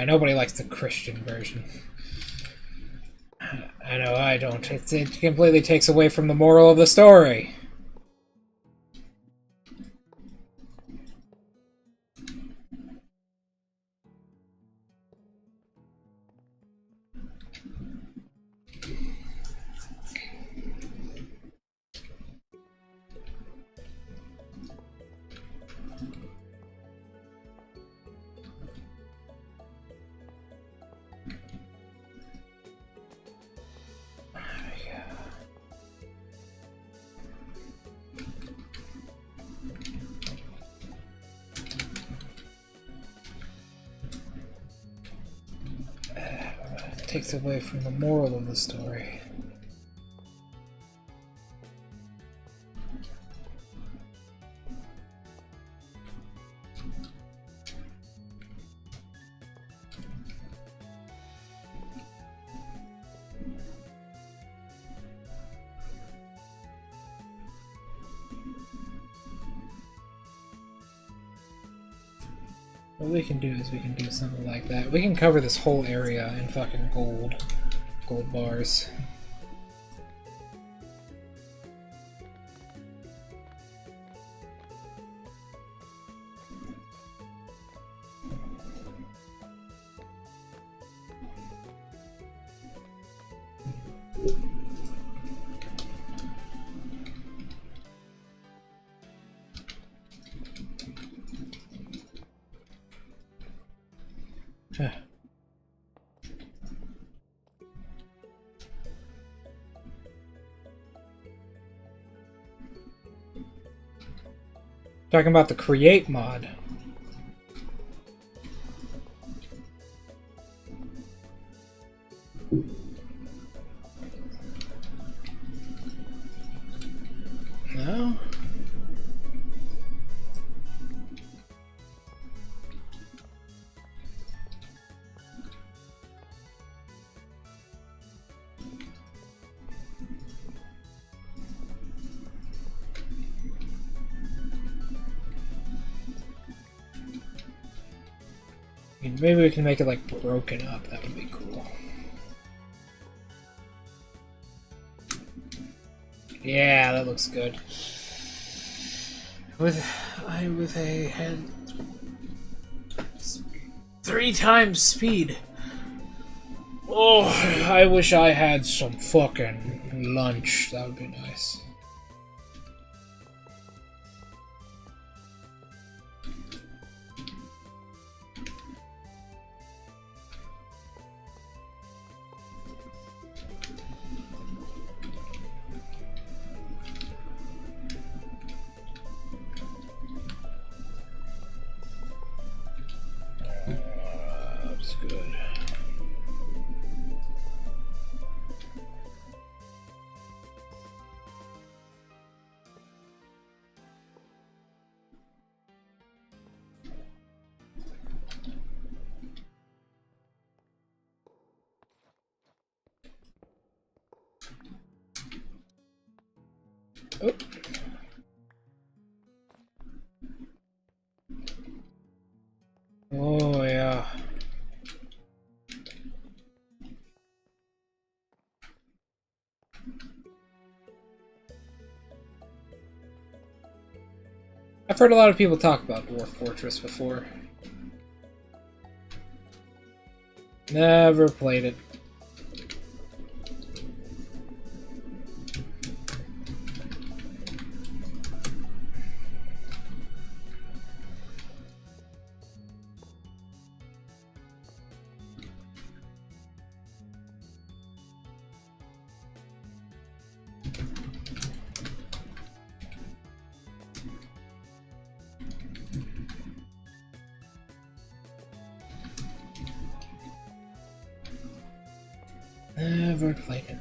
A: Nobody likes the Christian version. I know I don't. It completely takes away from the moral of the story. Takes away from the moral of the story. What we can do is we can do something like that. We can cover this whole area in fucking gold bars. Talking about the create mod. No? Maybe we can make it like broken up. That would be cool. Yeah, that looks good. With a head 3 times speed. Oh, I wish I had some fucking lunch. That would be nice. That's good. Oh. Oh, yeah. I've heard a lot of people talk about Dwarf Fortress before. Never played it. Never played it.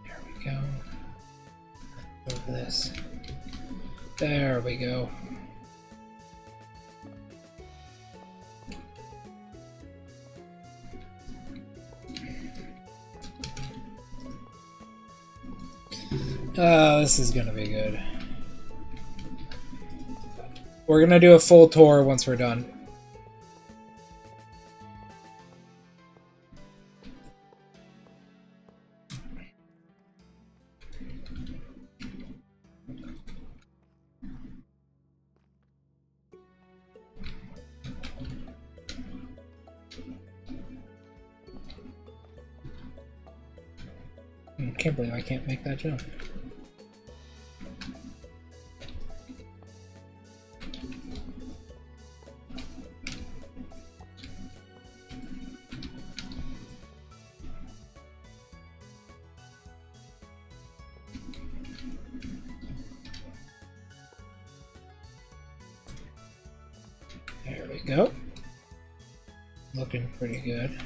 A: There we go. Move this. There we go. Oh, this is gonna be good. We're gonna do a full tour once we're done. Can't believe I can't make that jump. There we go. Looking pretty good.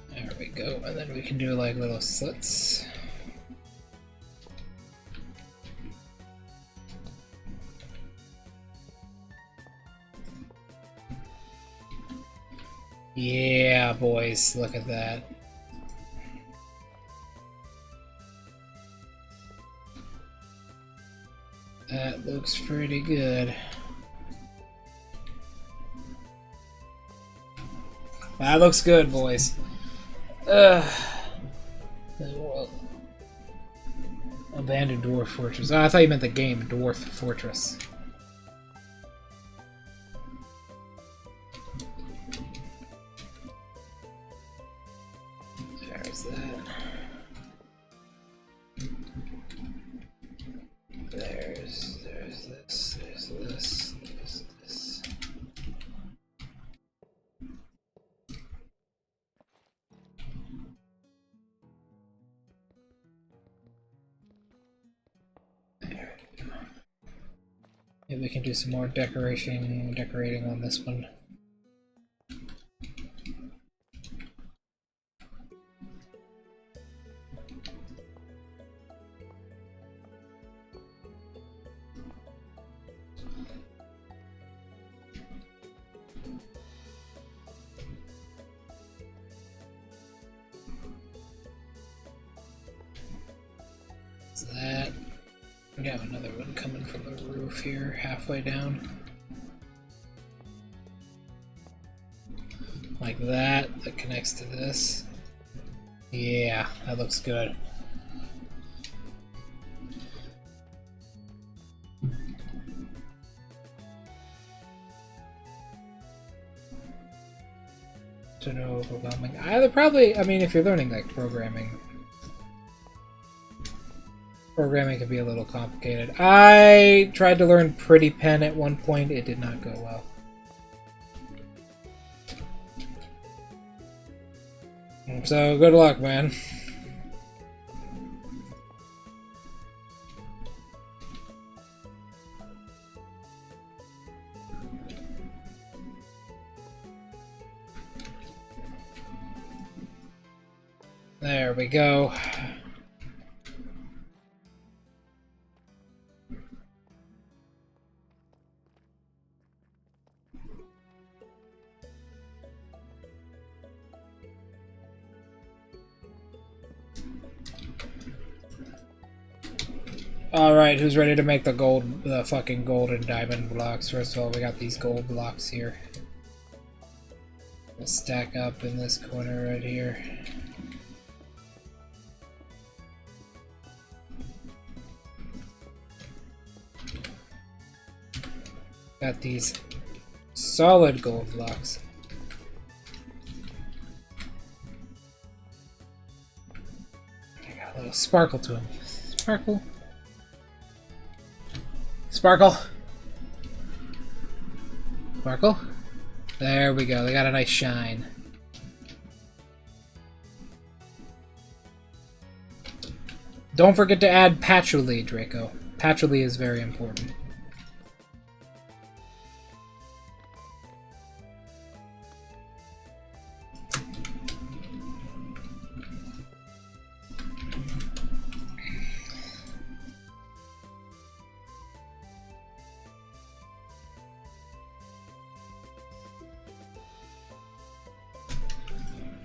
A: There we go, and then we can do like little slits. Yeah, boys, look at that. That looks pretty good. That looks good, boys. Abandoned Dwarf Fortress. Oh, I thought you meant the game, Dwarf Fortress. There's that. There's this, there's this, there's this. There we go. Maybe we can do some more decorating on this one. that. We have another one coming from the roof here, halfway down. Like that. That connects to this. Yeah, that looks good. So no overwhelming. Either probably, I mean, if you're learning like programming can be a little complicated. I tried to learn Pretty Pen at one point. It did not go well. So good luck, man. There we go. Alright, who's ready to make the fucking gold and diamond blocks? First of all, we got these gold blocks here. We'll stack up in this corner right here. Got these solid gold blocks. I got a little sparkle to them. Sparkle. Sparkle. Sparkle. There we go. They got a nice shine. Don't forget to add patchouli, Draco. Patchouli is very important.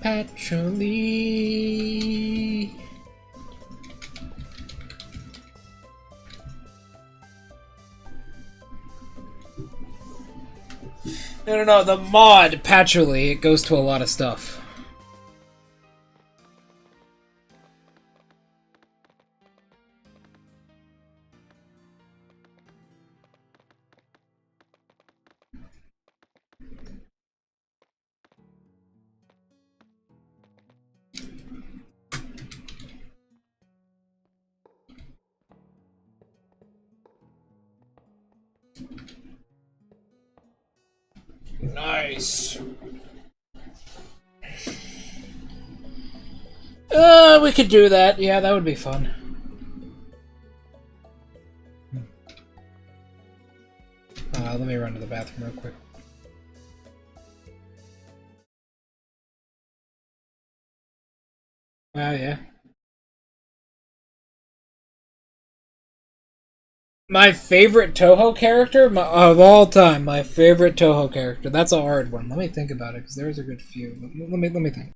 A: Patchouli. No, the mod patchouli, it goes to a lot of stuff. Nice. We could do that. Yeah, that would be fun. Let me run to the bathroom real quick. Oh, yeah. My favorite Toho character of all time. My favorite Toho character. That's a hard one. Let me think about it, because there's a good few. Let me think.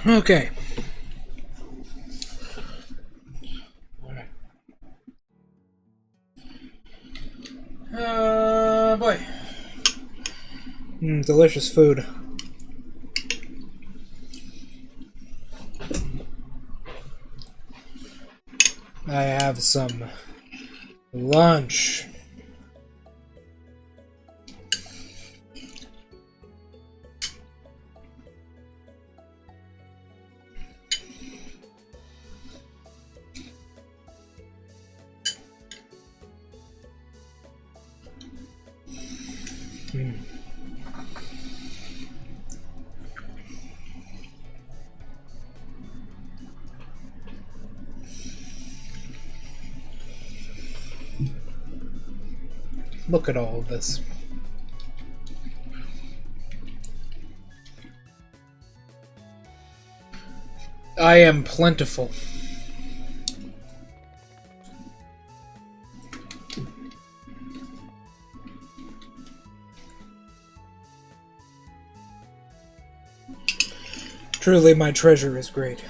A: Okay. Boy. Delicious food. I have some lunch. Look at all of this. I am plentiful. Truly, my treasure is great.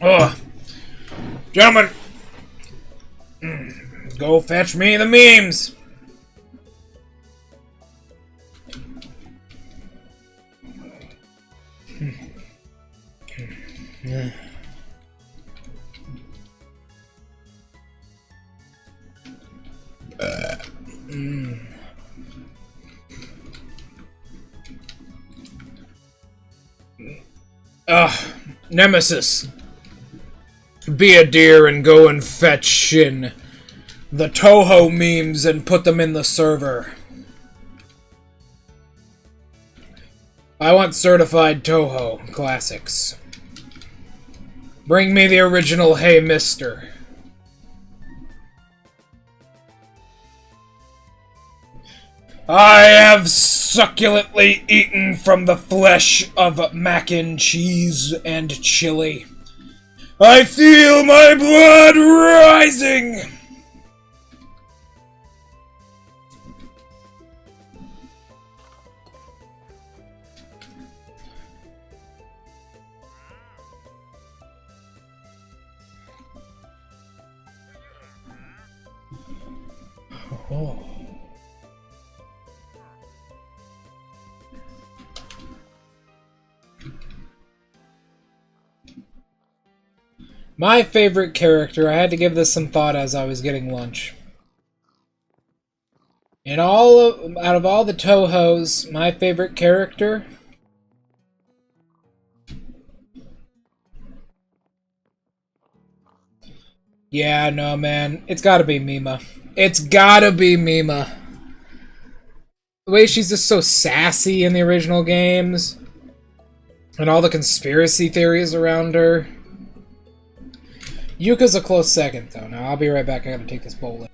A: Oh, gentlemen, go fetch me the memes. Nemesis. Be a dear and go and fetch in the Toho memes and put them in the server. I want certified Toho classics. Bring me the original Hey Mister. I have succulently eaten from the flesh of mac and cheese and chili. I feel my blood rising! Oh. My favorite character, I had to give this some thought as I was getting lunch. Out of all the Tohos, my favorite character... Yeah, no, man. It's gotta be Mima. It's gotta be Mima. The way she's just so sassy in the original games. And all the conspiracy theories around her. Yuka's a close second, though. Now, I'll be right back. I gotta take this bowl in.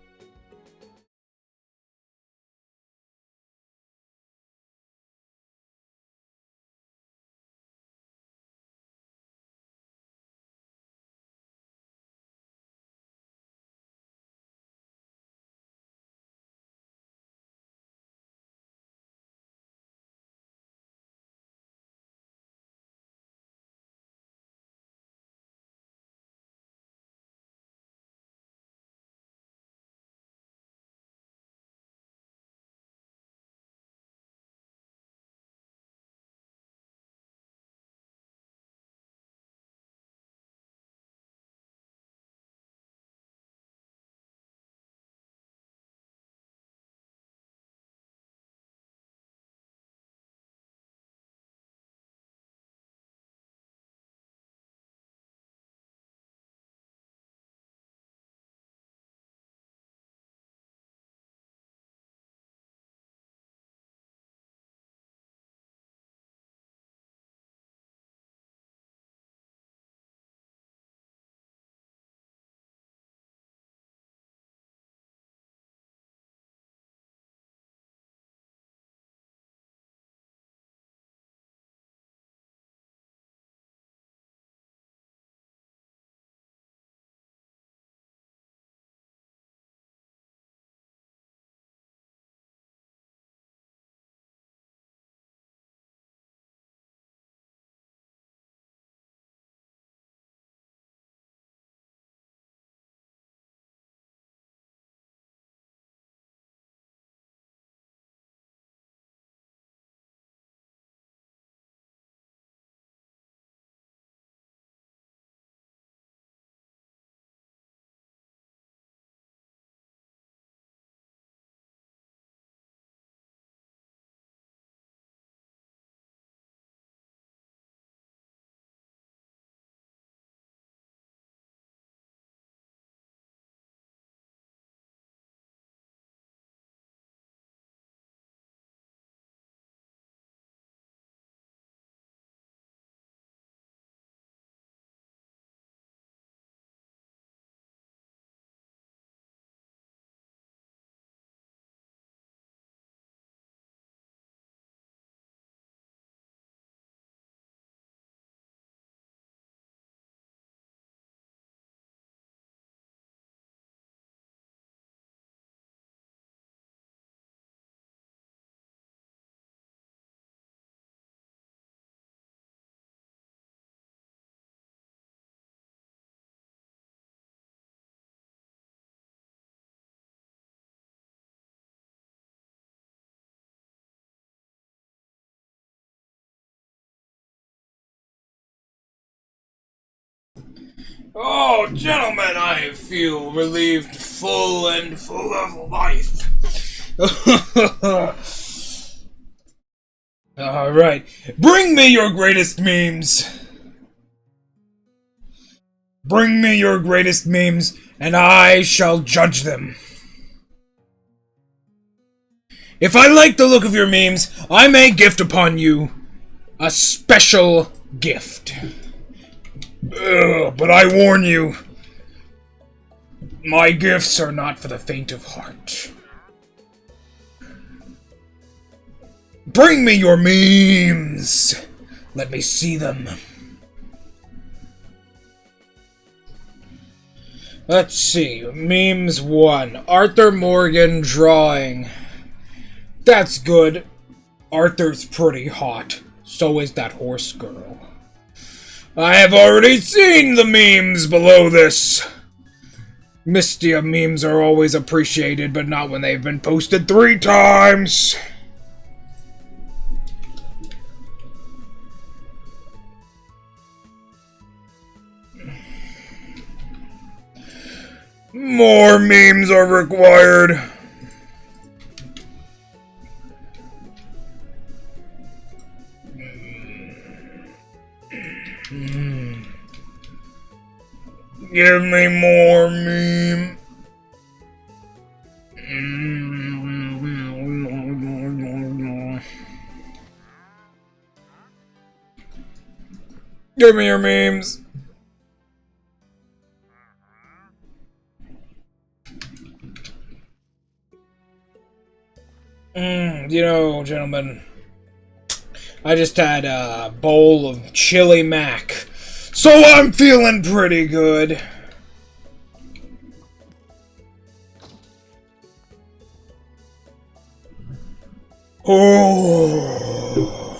A: Oh, gentlemen, I feel relieved, full of life. Alright, bring me your greatest memes. Bring me your greatest memes, and I shall judge them. If I like the look of your memes, I may gift upon you a special gift. But I warn you, my gifts are not for the faint of heart. Bring me your memes. Let me see them. Let's see. Memes 1. Arthur Morgan drawing. That's good. Arthur's pretty hot. So is that horse girl. I have already seen the memes below this. Mystia memes are always appreciated, but not when they've been posted 3 times. More memes are required. Give me more meme. Give me your memes. You know, gentlemen, I just had a bowl of chili mac, so I'm feeling pretty good. Oh.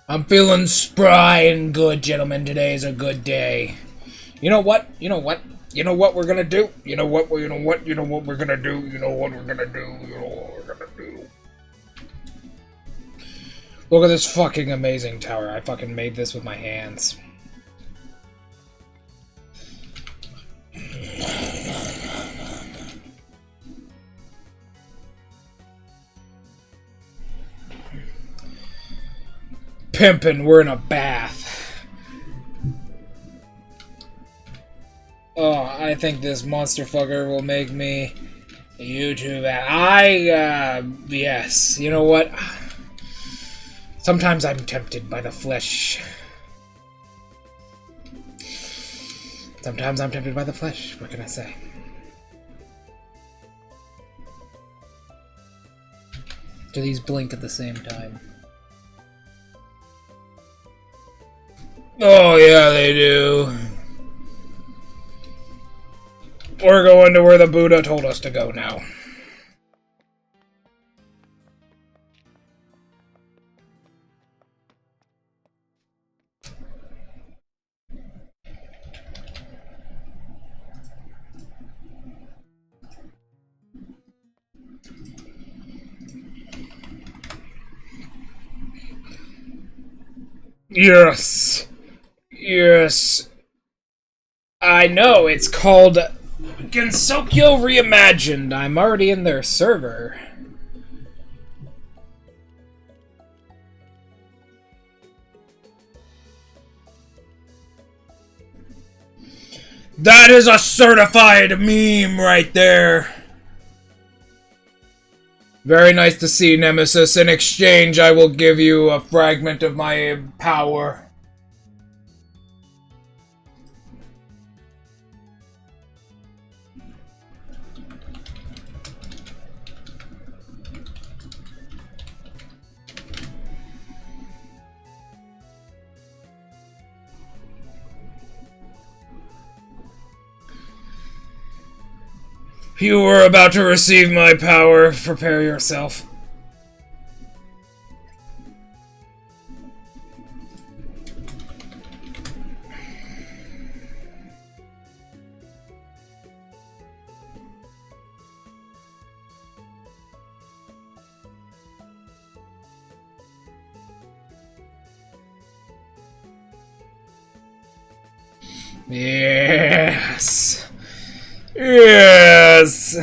A: I'm feeling spry and good, gentlemen. Today is a good day. You know what? You know what? You know what we're gonna do? You know what? You know what? You know what we're gonna do? You know what we're gonna do? You know what we're gonna do? Look at this fucking amazing tower. I fucking made this with my hands. Pimpin', we're in a bath. Oh, I think this monster fucker will make me a YouTube ad. Yes. You know what? Sometimes I'm tempted by the flesh. Sometimes I'm tempted by the flesh. What can I say? Do these blink at the same time? Oh, yeah, they do. We're going to where the Buddha told us to go now. Yes. Yes. I know, it's called Gensokyo Reimagined. I'm already in their server. That is a certified meme right there. Very nice to see, Nemesis. In exchange, I will give you a fragment of my power. You were about to receive my power. Prepare yourself. Yes. Yes.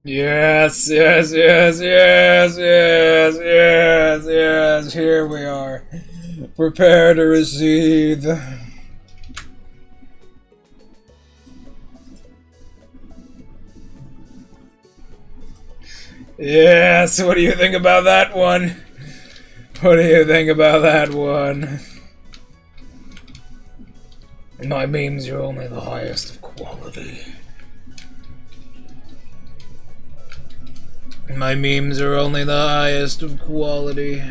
A: Yes, yes, yes, yes, yes, yes, yes. Here we are. Prepare to receive. Yes, what do you think about that one? What do you think about that one? My memes are only the highest of quality. My memes are only the highest of quality.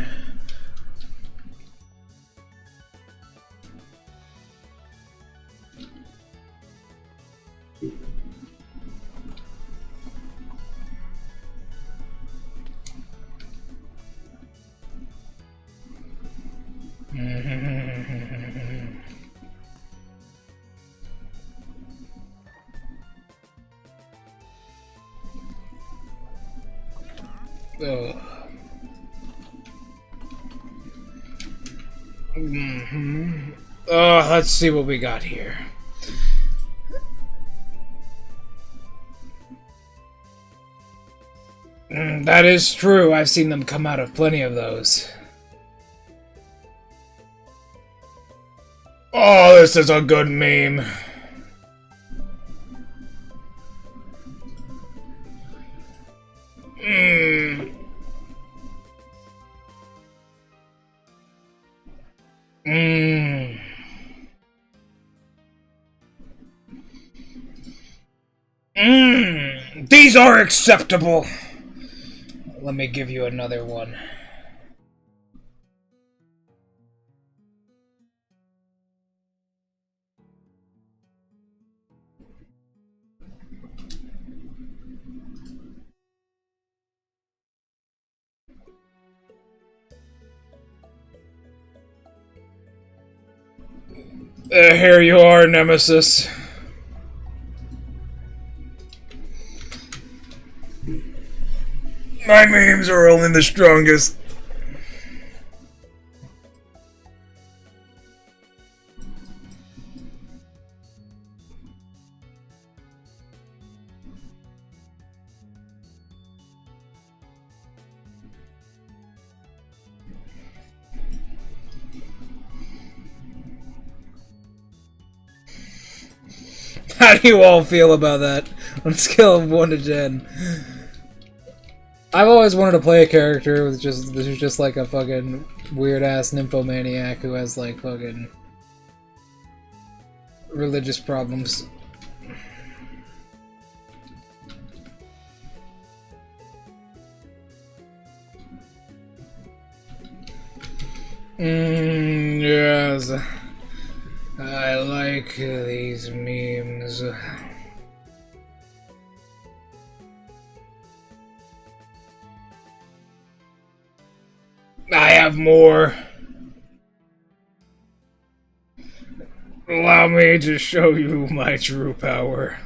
A: Oh. Oh, let's see what we got here. That is true. I've seen them come out of plenty of those. Oh, this is a good meme. These are acceptable. Let me give you another one. Here you are, Nemesis. My memes are only the strongest. How do you all feel about that? On a scale of 1 to 10. I've always wanted to play a character with who's just like a fucking weird ass nymphomaniac who has like fucking religious problems. Yes. I like these memes. I have more. Allow me to show you my true power.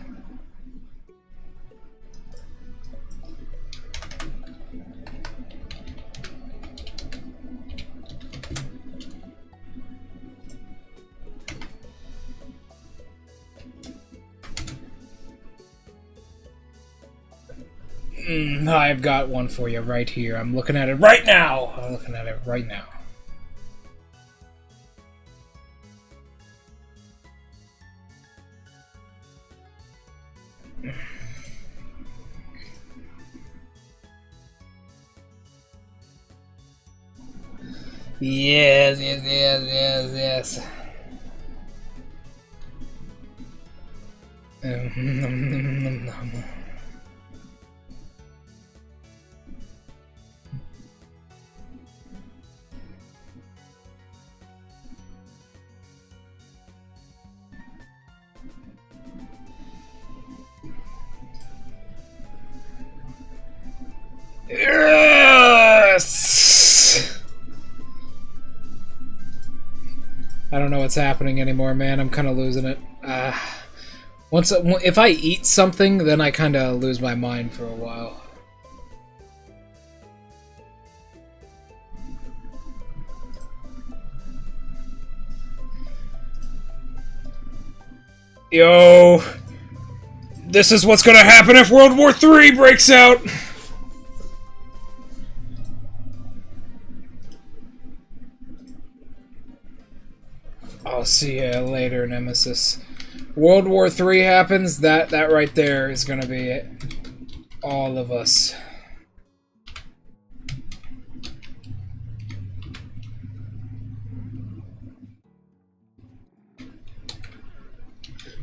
A: I've got one for you right here. I'm looking at it right now. I'm looking at it right now. Yes, yes, yes, yes, yes. Yes! I don't know what's happening anymore, man. I'm kind of losing it. If I eat something, then I kind of lose my mind for a while. Yo, this is what's gonna happen if World War III breaks out! I'll see you later, Nemesis. World War III happens, that right there is gonna be it. All of us.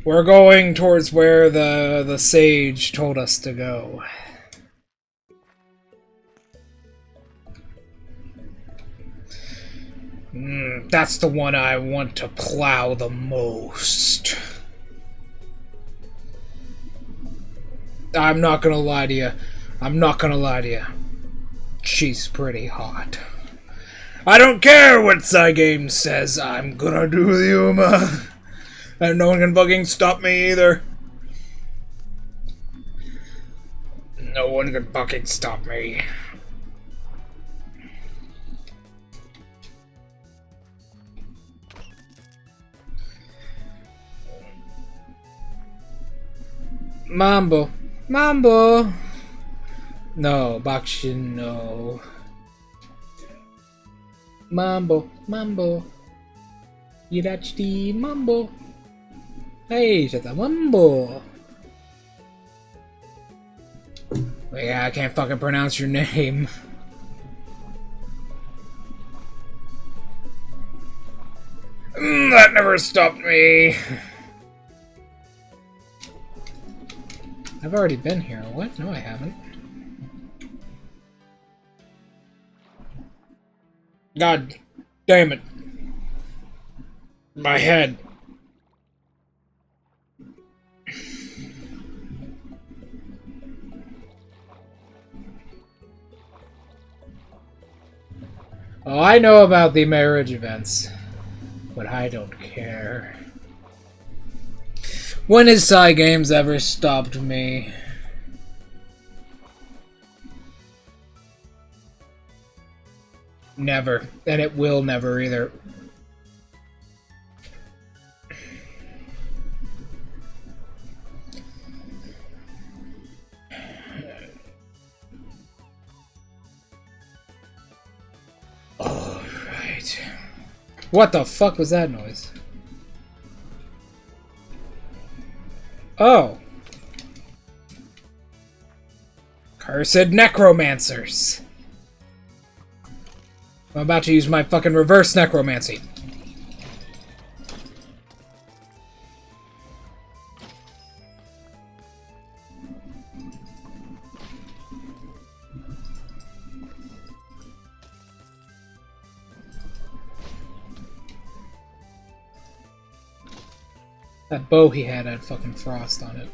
A: We're going towards where the sage told us to go. That's the one I want to plow the most. I'm not gonna lie to you. I'm not gonna lie to you. She's pretty hot. I don't care what Cygames says. I'm gonna do the Uma. And no one can fucking stop me either. No one can fucking stop me. Mambo. Mambo! No, Bakshin, no. Mambo. Mambo. Irachti Mambo. Hey, shut up, Mambo. Yeah, I can't fucking pronounce your name. That never stopped me. I've already been here. What? No, I haven't. God damn it. My head. Oh, I know about the marriage events, but I don't care. When has Cygames ever stopped me? Never. And it will never either. Alright. What the fuck was that noise? Oh. Cursed necromancers. I'm about to use my fucking reverse necromancy. That bow he had fucking frost on it.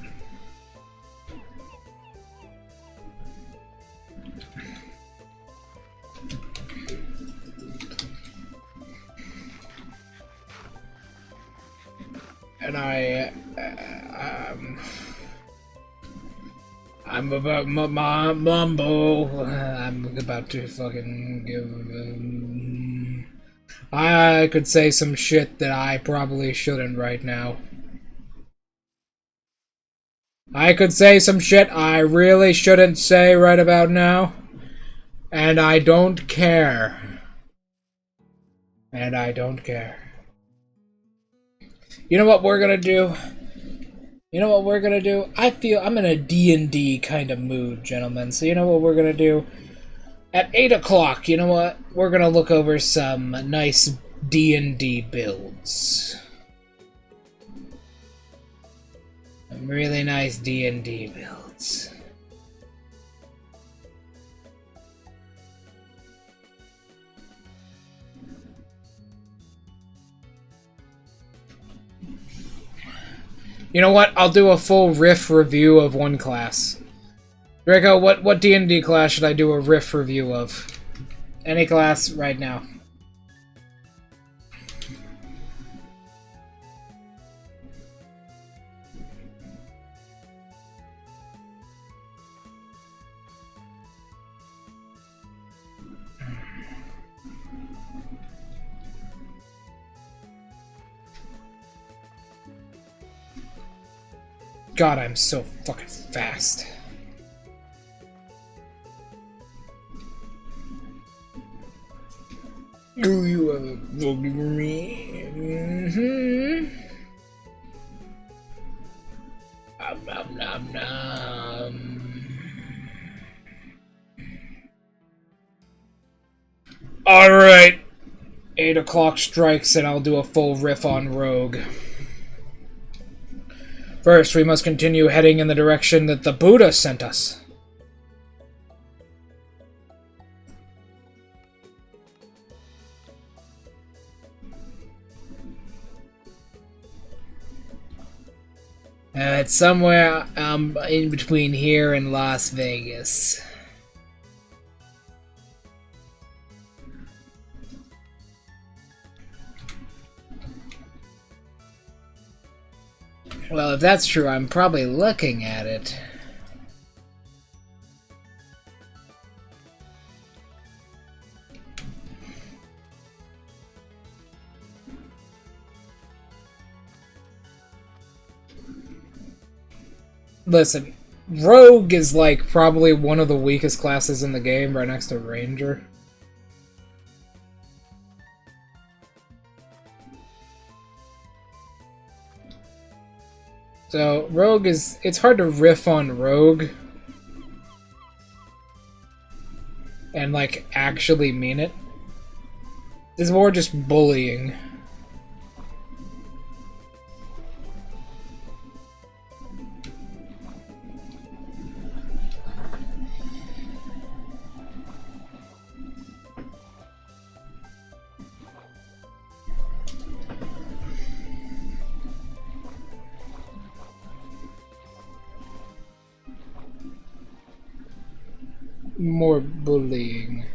A: And I'm about mumbo. I'm about to fucking give. I could say some shit that I probably shouldn't right now. I could say some shit I really shouldn't say right about now. And I don't care. And I don't care. You know what we're gonna do? You know what we're gonna do? I feel I'm in a D&D kind of mood, gentlemen. So you know what we're gonna do? At 8 o'clock, you know what? We're gonna look over some nice D&D builds. Some really nice D&D builds. You know what? I'll do a full riff review of one class. Draco, what D&D class should I do a riff review of? Any class right now. God, I'm so fucking fast. Do you have a book for me? Nom nom nom. Alright. 8 o'clock strikes and I'll do a full riff on Rogue. First, we must continue heading in the direction that the Buddha sent us. It's somewhere in between here and Las Vegas. Well, if that's true, I'm probably looking at it. Listen, Rogue is like probably one of the weakest classes in the game, right next to Ranger. So, Rogue is... it's hard to riff on Rogue and, like, actually mean it. It's more just bullying. More bullying.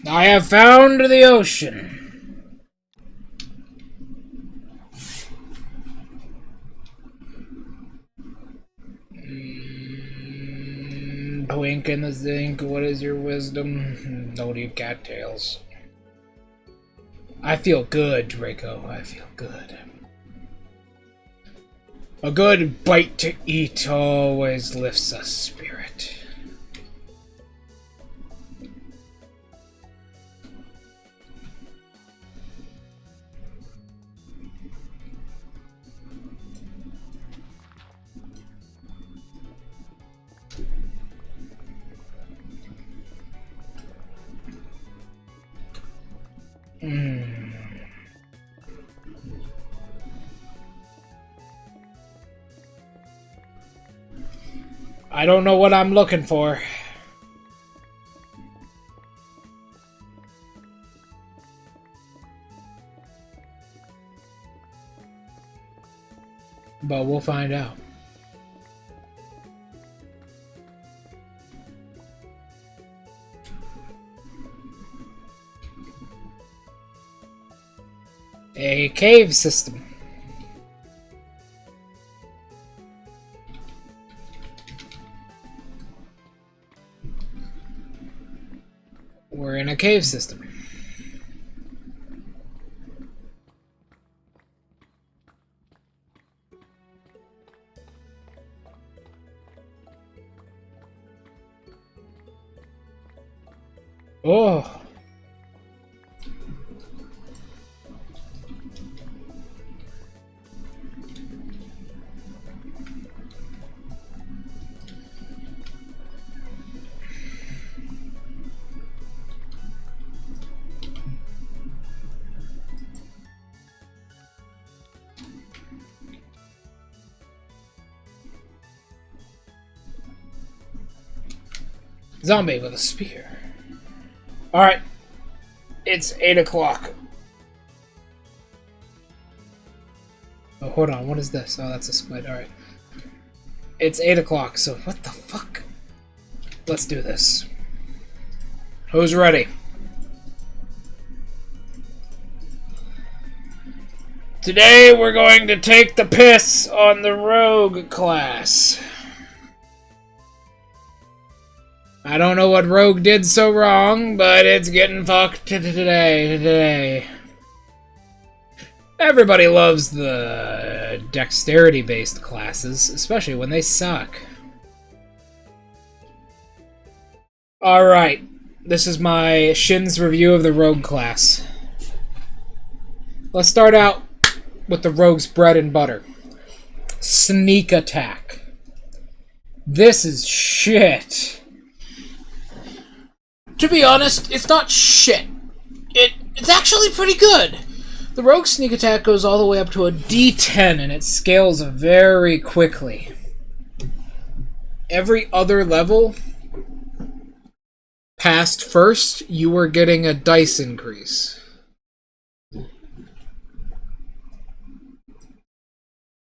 A: I have found the ocean. Wink in the zinc, what is your wisdom? No, you cattails. I feel good, Draco. I feel good. A good bite to eat always lifts a spirit. I don't know what I'm looking for. But we'll find out. A cave system. We're in a cave system. Oh. Zombie with a spear. Alright. It's 8 o'clock. Oh, hold on. What is this? Oh, that's a squid. Alright. It's 8 o'clock, so what the fuck? Let's do this. Who's ready? Today we're going to take the piss on the rogue class. I don't know what Rogue did so wrong, but it's getting fucked today. Everybody loves the dexterity-based classes, especially when they suck. Alright, this is my Shin's review of the Rogue class. Let's start out with the Rogue's bread and butter. Sneak attack. This is shit. To be honest, it's not shit. It's actually pretty good. The Rogue sneak attack goes all the way up to a D10 and it scales very quickly. Every other level past first, you were getting a dice increase.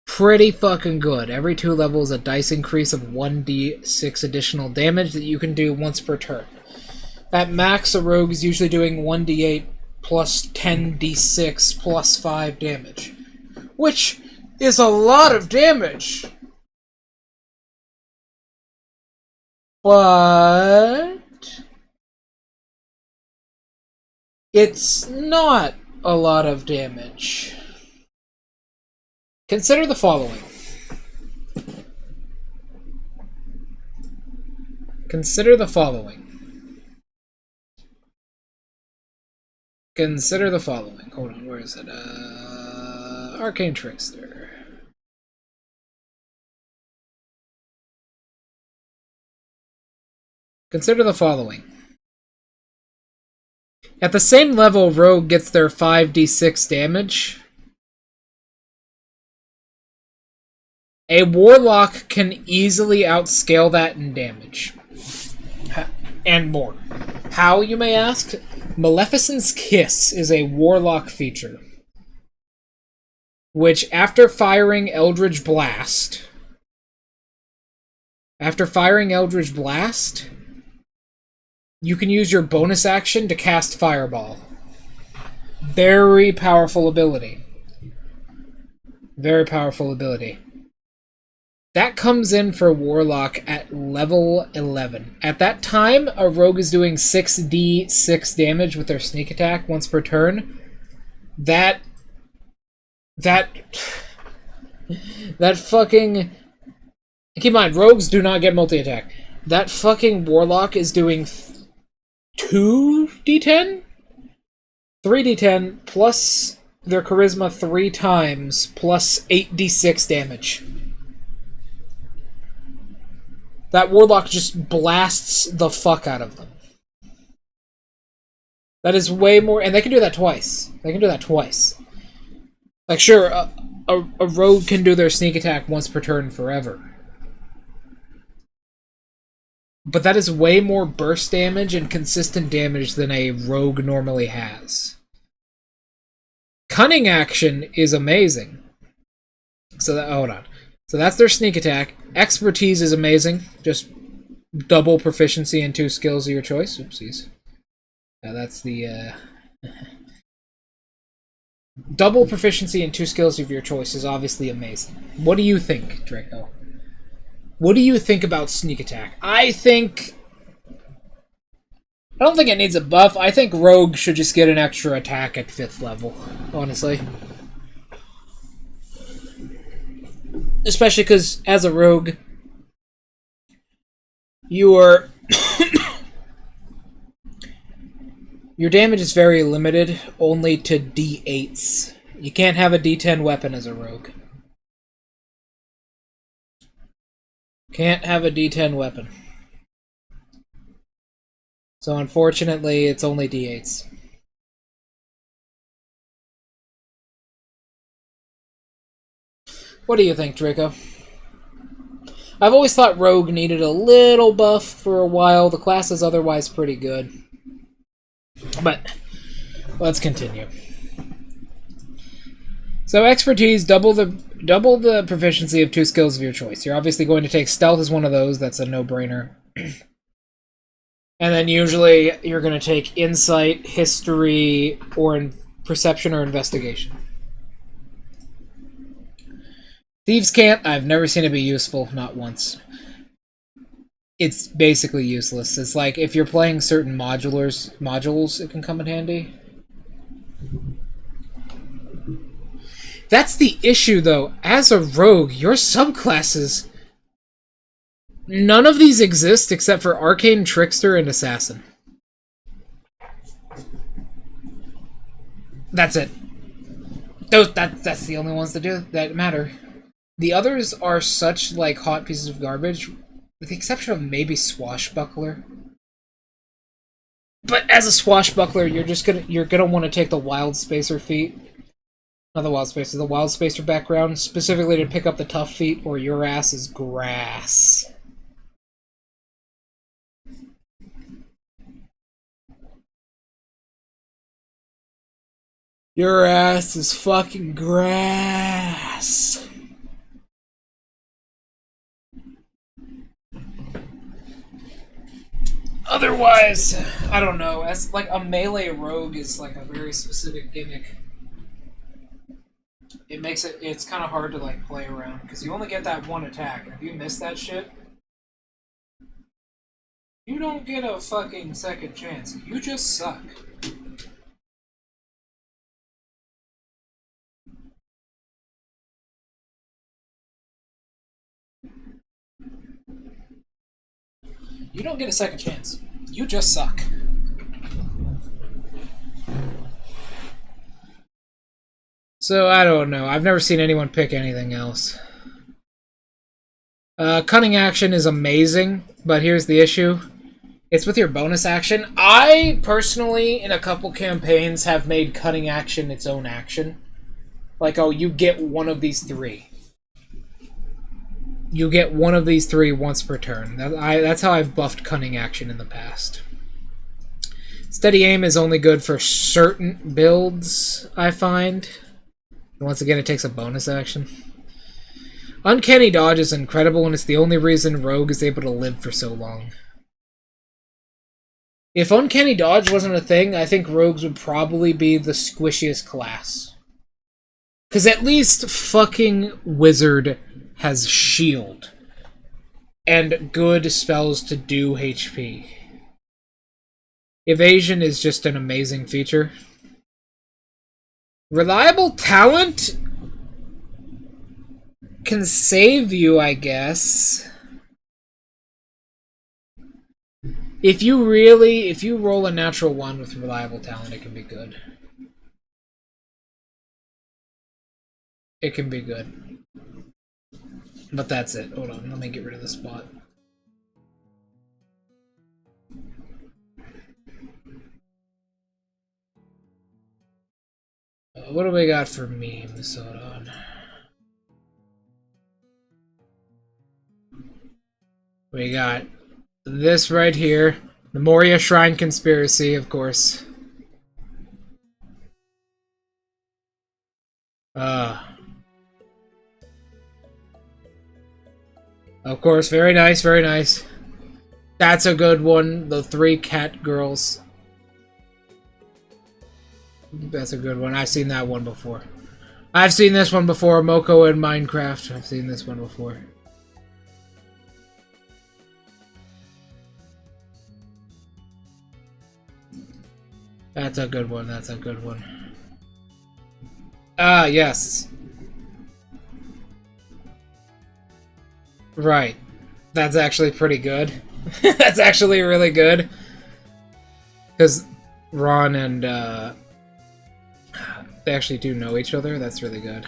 A: Pretty fucking good. Every 2 levels, a dice increase of 1d6 additional damage that you can do once per turn. At max, a rogue is usually doing 1d8 plus 10d6 plus 5 damage, which is a lot of damage. But it's not a lot of damage. Consider the following. Consider the following. Consider the following. Hold on, where is it? Arcane Trickster. Consider the following. At the same level Rogue gets their 5d6 damage, a Warlock can easily outscale that in damage. And more. How, you may ask? Maleficent's Kiss is a Warlock feature, which after firing Eldritch Blast, you can use your bonus action to cast Fireball. Very powerful ability. Very powerful ability. That comes in for Warlock at level 11. At that time, a Rogue is doing 6d6 damage with their sneak attack once per turn. That fucking... Keep in mind, Rogues do not get multi-attack. That fucking Warlock is doing 2d10? 3d10 plus their Charisma 3 times plus 8d6 damage. That Warlock just blasts the fuck out of them. That is way more... And they can do that twice. Like, sure, a Rogue can do their sneak attack once per turn forever. But that is way more burst damage and consistent damage than a Rogue normally has. Cunning action is amazing. Hold on. So that's their sneak attack. Expertise is amazing. Just double proficiency in 2 skills of your choice. Oopsies. That's the... Double proficiency in 2 skills of your choice is obviously amazing. What do you think, Draco? What do you think about sneak attack? I don't think it needs a buff. I think Rogue should just get an extra attack at 5th level, honestly. Especially because, as a Rogue, your damage is very limited, only to D8s. You can't have a D10 weapon as a Rogue. Can't have a D10 weapon. So unfortunately, it's only D8s. What do you think, Draco? I've always thought Rogue needed a little buff for a while. The class is otherwise pretty good. But let's continue. So expertise, double the proficiency of 2 skills of your choice. You're obviously going to take stealth as one of those. That's a no-brainer. And then usually you're going to take insight, history, or perception or investigation. Thieves' Cant, I've never seen it be useful, not once. It's basically useless. It's like if you're playing certain modules, it can come in handy. That's the issue, though. As a rogue, your subclasses, none of these exist except for Arcane, Trickster, and Assassin. That's it. That's the only ones that matter. The others are such like hot pieces of garbage, with the exception of maybe Swashbuckler. But as a Swashbuckler, you're gonna want to take the Wild Spacer feat. Not the Wild Spacer, the Wild Spacer background, specifically to pick up the tough feat, or your ass is grass. Your ass is fucking grass. Otherwise, I don't know. As like a melee rogue is like a very specific gimmick. It makes it's kind of hard to like play around because you only get that one attack. And if you miss that shit, you don't get a fucking second chance. You just suck. You don't get a second chance. You just suck. So, I don't know. I've never seen anyone pick anything else. Cunning action is amazing, but here's the issue. It's with your bonus action. I, personally, in a couple campaigns, have made cunning action its own action. Like, oh, you get one of these three. You get one of these three once per turn. That's how I've buffed cunning action in the past. Steady aim is only good for certain builds, I find. And once again, it takes a bonus action. Uncanny dodge is incredible, and it's the only reason Rogue is able to live for so long. If Uncanny Dodge wasn't a thing, I think Rogues would probably be the squishiest class. Because at least fucking Wizard has Shield. And good spells to do HP. Evasion is just an amazing feature. Reliable Talent can save you, I guess. If you roll a natural 1 with Reliable Talent, it can be good. It can be good. But that's it. Hold on, let me get rid of the spot. What do we got for memes? Hold on. We got this right here. The Moria Shrine Conspiracy, of course. Of course, very nice, very nice. That's a good one. The 3 cat girls. That's a good one. I've seen that one before. I've seen this one before. Moko in Minecraft. I've seen this one before. That's a good one. That's a good one. Ah, yes. Right. That's actually pretty good. That's actually really good. Because Ron and, they actually do know each other. That's really good.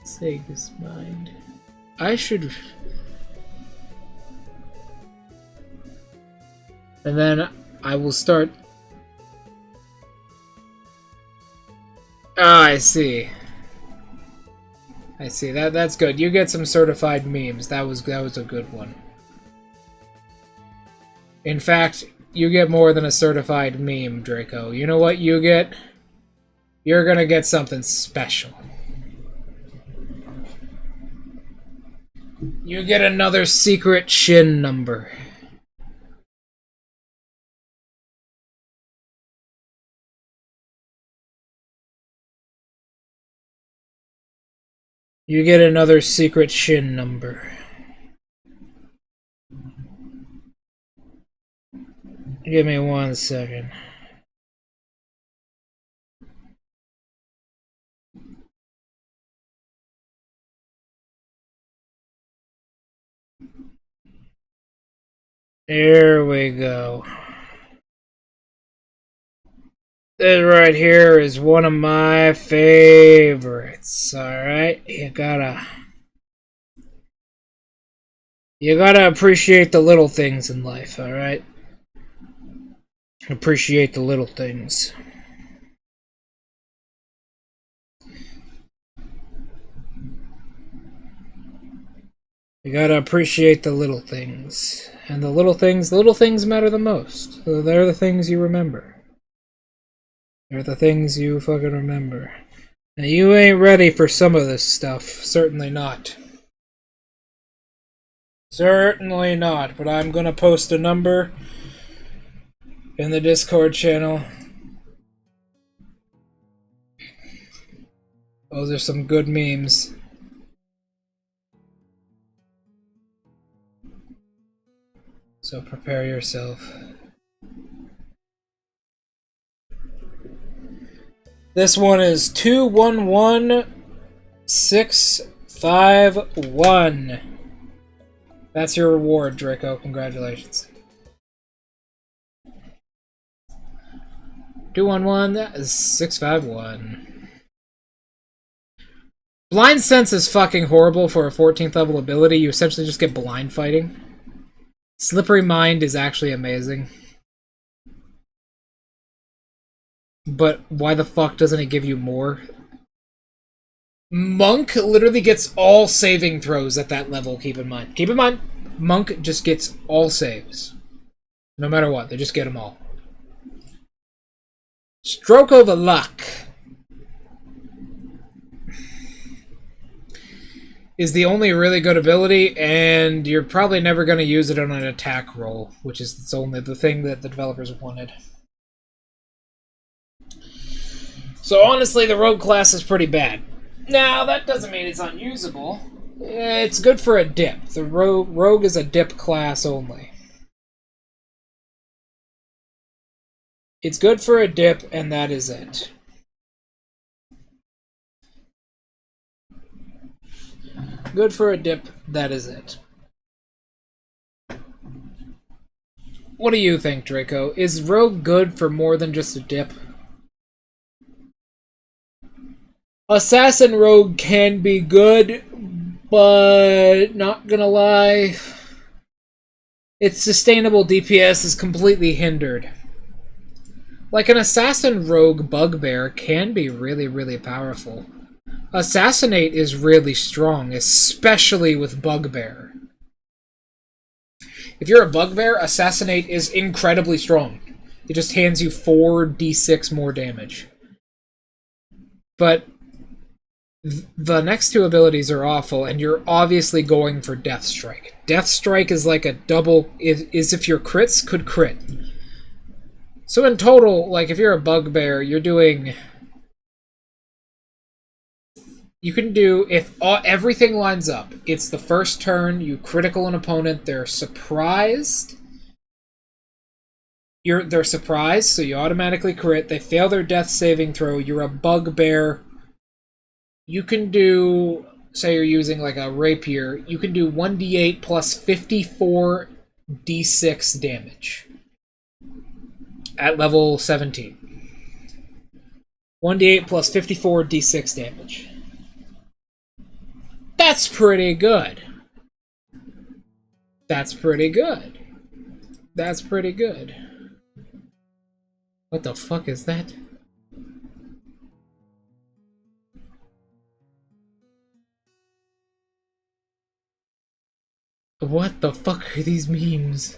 A: Sega's mind. I should... And then I will start... Ah, I see. I see. That's good. You get some certified memes. That was a good one. In fact, you get more than a certified meme, Draco. You know what you get? You're gonna get something special. You get another secret Shin number. You get another secret Shin number. Give me 1 second. Here we go. This right here is one of my favorites. Alright, you gotta appreciate the little things in life, alright? Appreciate the little things. You gotta appreciate the little things. And the little things matter the most. So they're the things you remember. They're the things you fucking remember. And you ain't ready for some of this stuff. Certainly not. Certainly not. But I'm gonna post a number in the Discord channel. Those are some good memes. So prepare yourself. This one is 211651. That's your reward, Draco. Congratulations. 211, that is 651. Blind Sense is fucking horrible for a 14th level ability. You essentially just get blind fighting. Slippery Mind is actually amazing. But why the fuck doesn't it give you more? Monk literally gets all saving throws at that level, keep in mind. Keep in mind, Monk just gets all saves. No matter what, they just get them all. Stroke of Luck is the only really good ability, and you're probably never going to use it on an attack roll, which is it's only the thing that the developers wanted. So honestly, the rogue class is pretty bad. Now, that doesn't mean it's unusable. It's good for a dip. The rogue is a dip class only. It's good for a dip, and that is it. Good for a dip, that is it. What do you think, Draco? Is rogue good for more than just a dip? Assassin rogue can be good, but not gonna lie, its sustainable DPS is completely hindered. Like, an assassin rogue bugbear can be really, really powerful. Assassinate is really strong, especially with bugbear. If you're a bugbear, Assassinate is incredibly strong. It just hands you 4d6 more damage. But the next two abilities are awful, and you're obviously going for Death Strike. Death Strike is like a double, is if your crits could crit. So in total, like, if you're a bugbear, you're doing... You can do, if everything lines up, it's the first turn, you critical an opponent, they're surprised. They're surprised, so you automatically crit. They fail their death saving throw. You're a bugbear. You can do, say you're using like a rapier, you can do 1d8 plus 54d6 damage at level 17. 1d8 plus 54d6 damage. That's pretty good. That's pretty good. That's pretty good. What the fuck is that? What the fuck are these memes?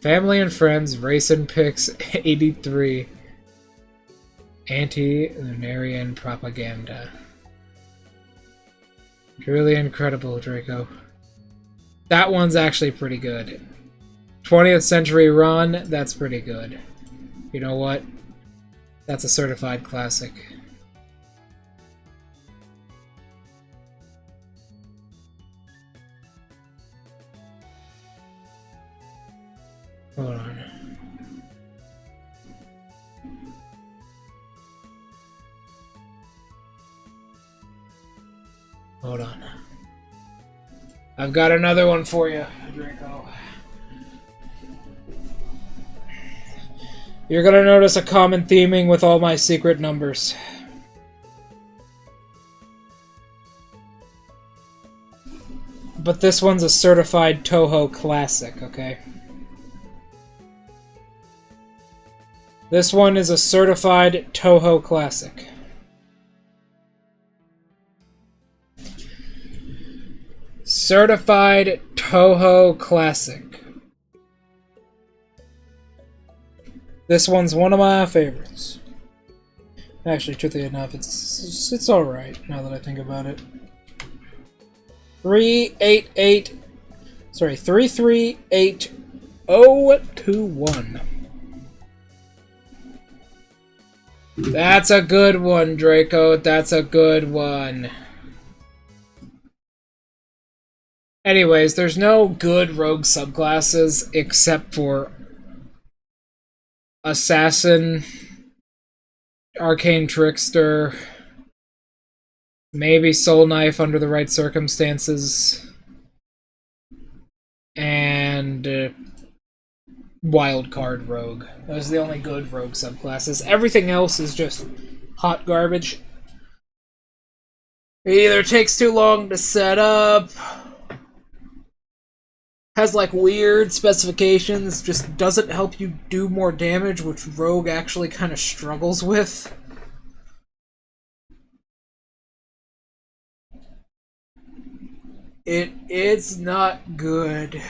A: Family and Friends, Racing Picks 83. Anti-Lunarian propaganda. Really incredible, Draco. That one's actually pretty good. 20th century run, that's pretty good. You know what? That's a certified classic. Hold on. Hold on. I've got another one for you, Draco. You're gonna notice a common theming with all my secret numbers. But this one's a certified Toho classic, okay? This one is a certified Toho classic. Certified Toho classic. This one's one of my favorites. Actually, truthfully enough, it's alright, now that I think about it. 338021. That's a good one, Draco. That's a good one. Anyways, there's no good rogue subclasses except for Assassin, Arcane Trickster, maybe Soul Knife under the right circumstances, and Wildcard Rogue. Those are the only good rogue subclasses. Everything else is just hot garbage. It either takes too long to set up, has like weird specifications, just doesn't help you do more damage, which Rogue actually kind of struggles with. It's not good.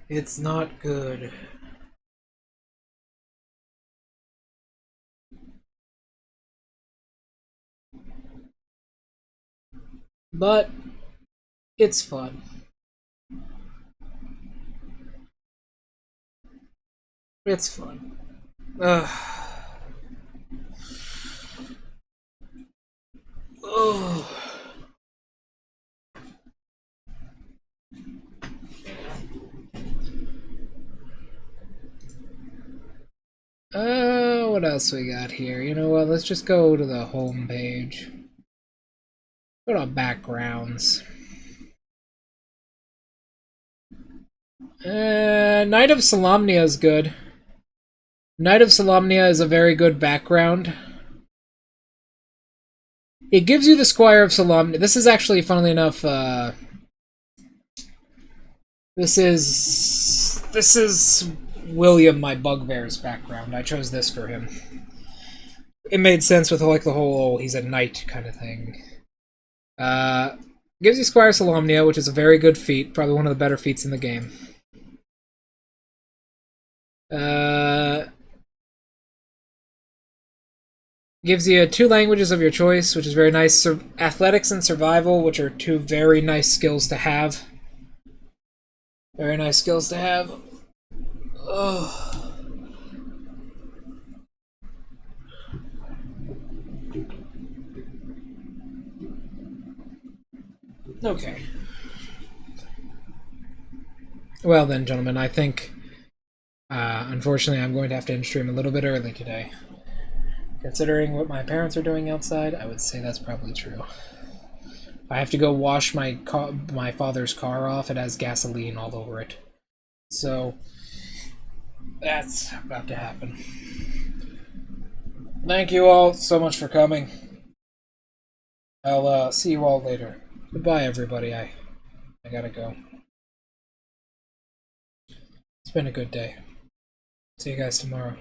A: It's not good. But it's fun. It's fun. Ugh. Oh. What else we got here? You know what? Let's just go to the home page. Go to backgrounds. Knight of Solamnia is good. Knight of Solamnia is a very good background. It gives you the Squire of Solamnia. This is actually, funnily enough, this is William, my bugbear's background. I chose this for him. It made sense with like the whole, oh, he's a knight kind of thing. Gives you Squire of Solamnia, which is a very good feat. Probably one of the better feats in the game. Gives you 2 languages of your choice, which is very nice. Athletics and survival, which are 2 very nice skills to have. Very nice skills to have. Ugh. Okay. Well then, gentlemen, I think, unfortunately, I'm going to have to end stream a little bit early today. Considering what my parents are doing outside, I would say that's probably true. I have to go wash my father's car off. It has gasoline all over it. So, that's about to happen. Thank you all so much for coming. I'll see you all later. Goodbye, everybody. I gotta go. It's been a good day. See you guys tomorrow.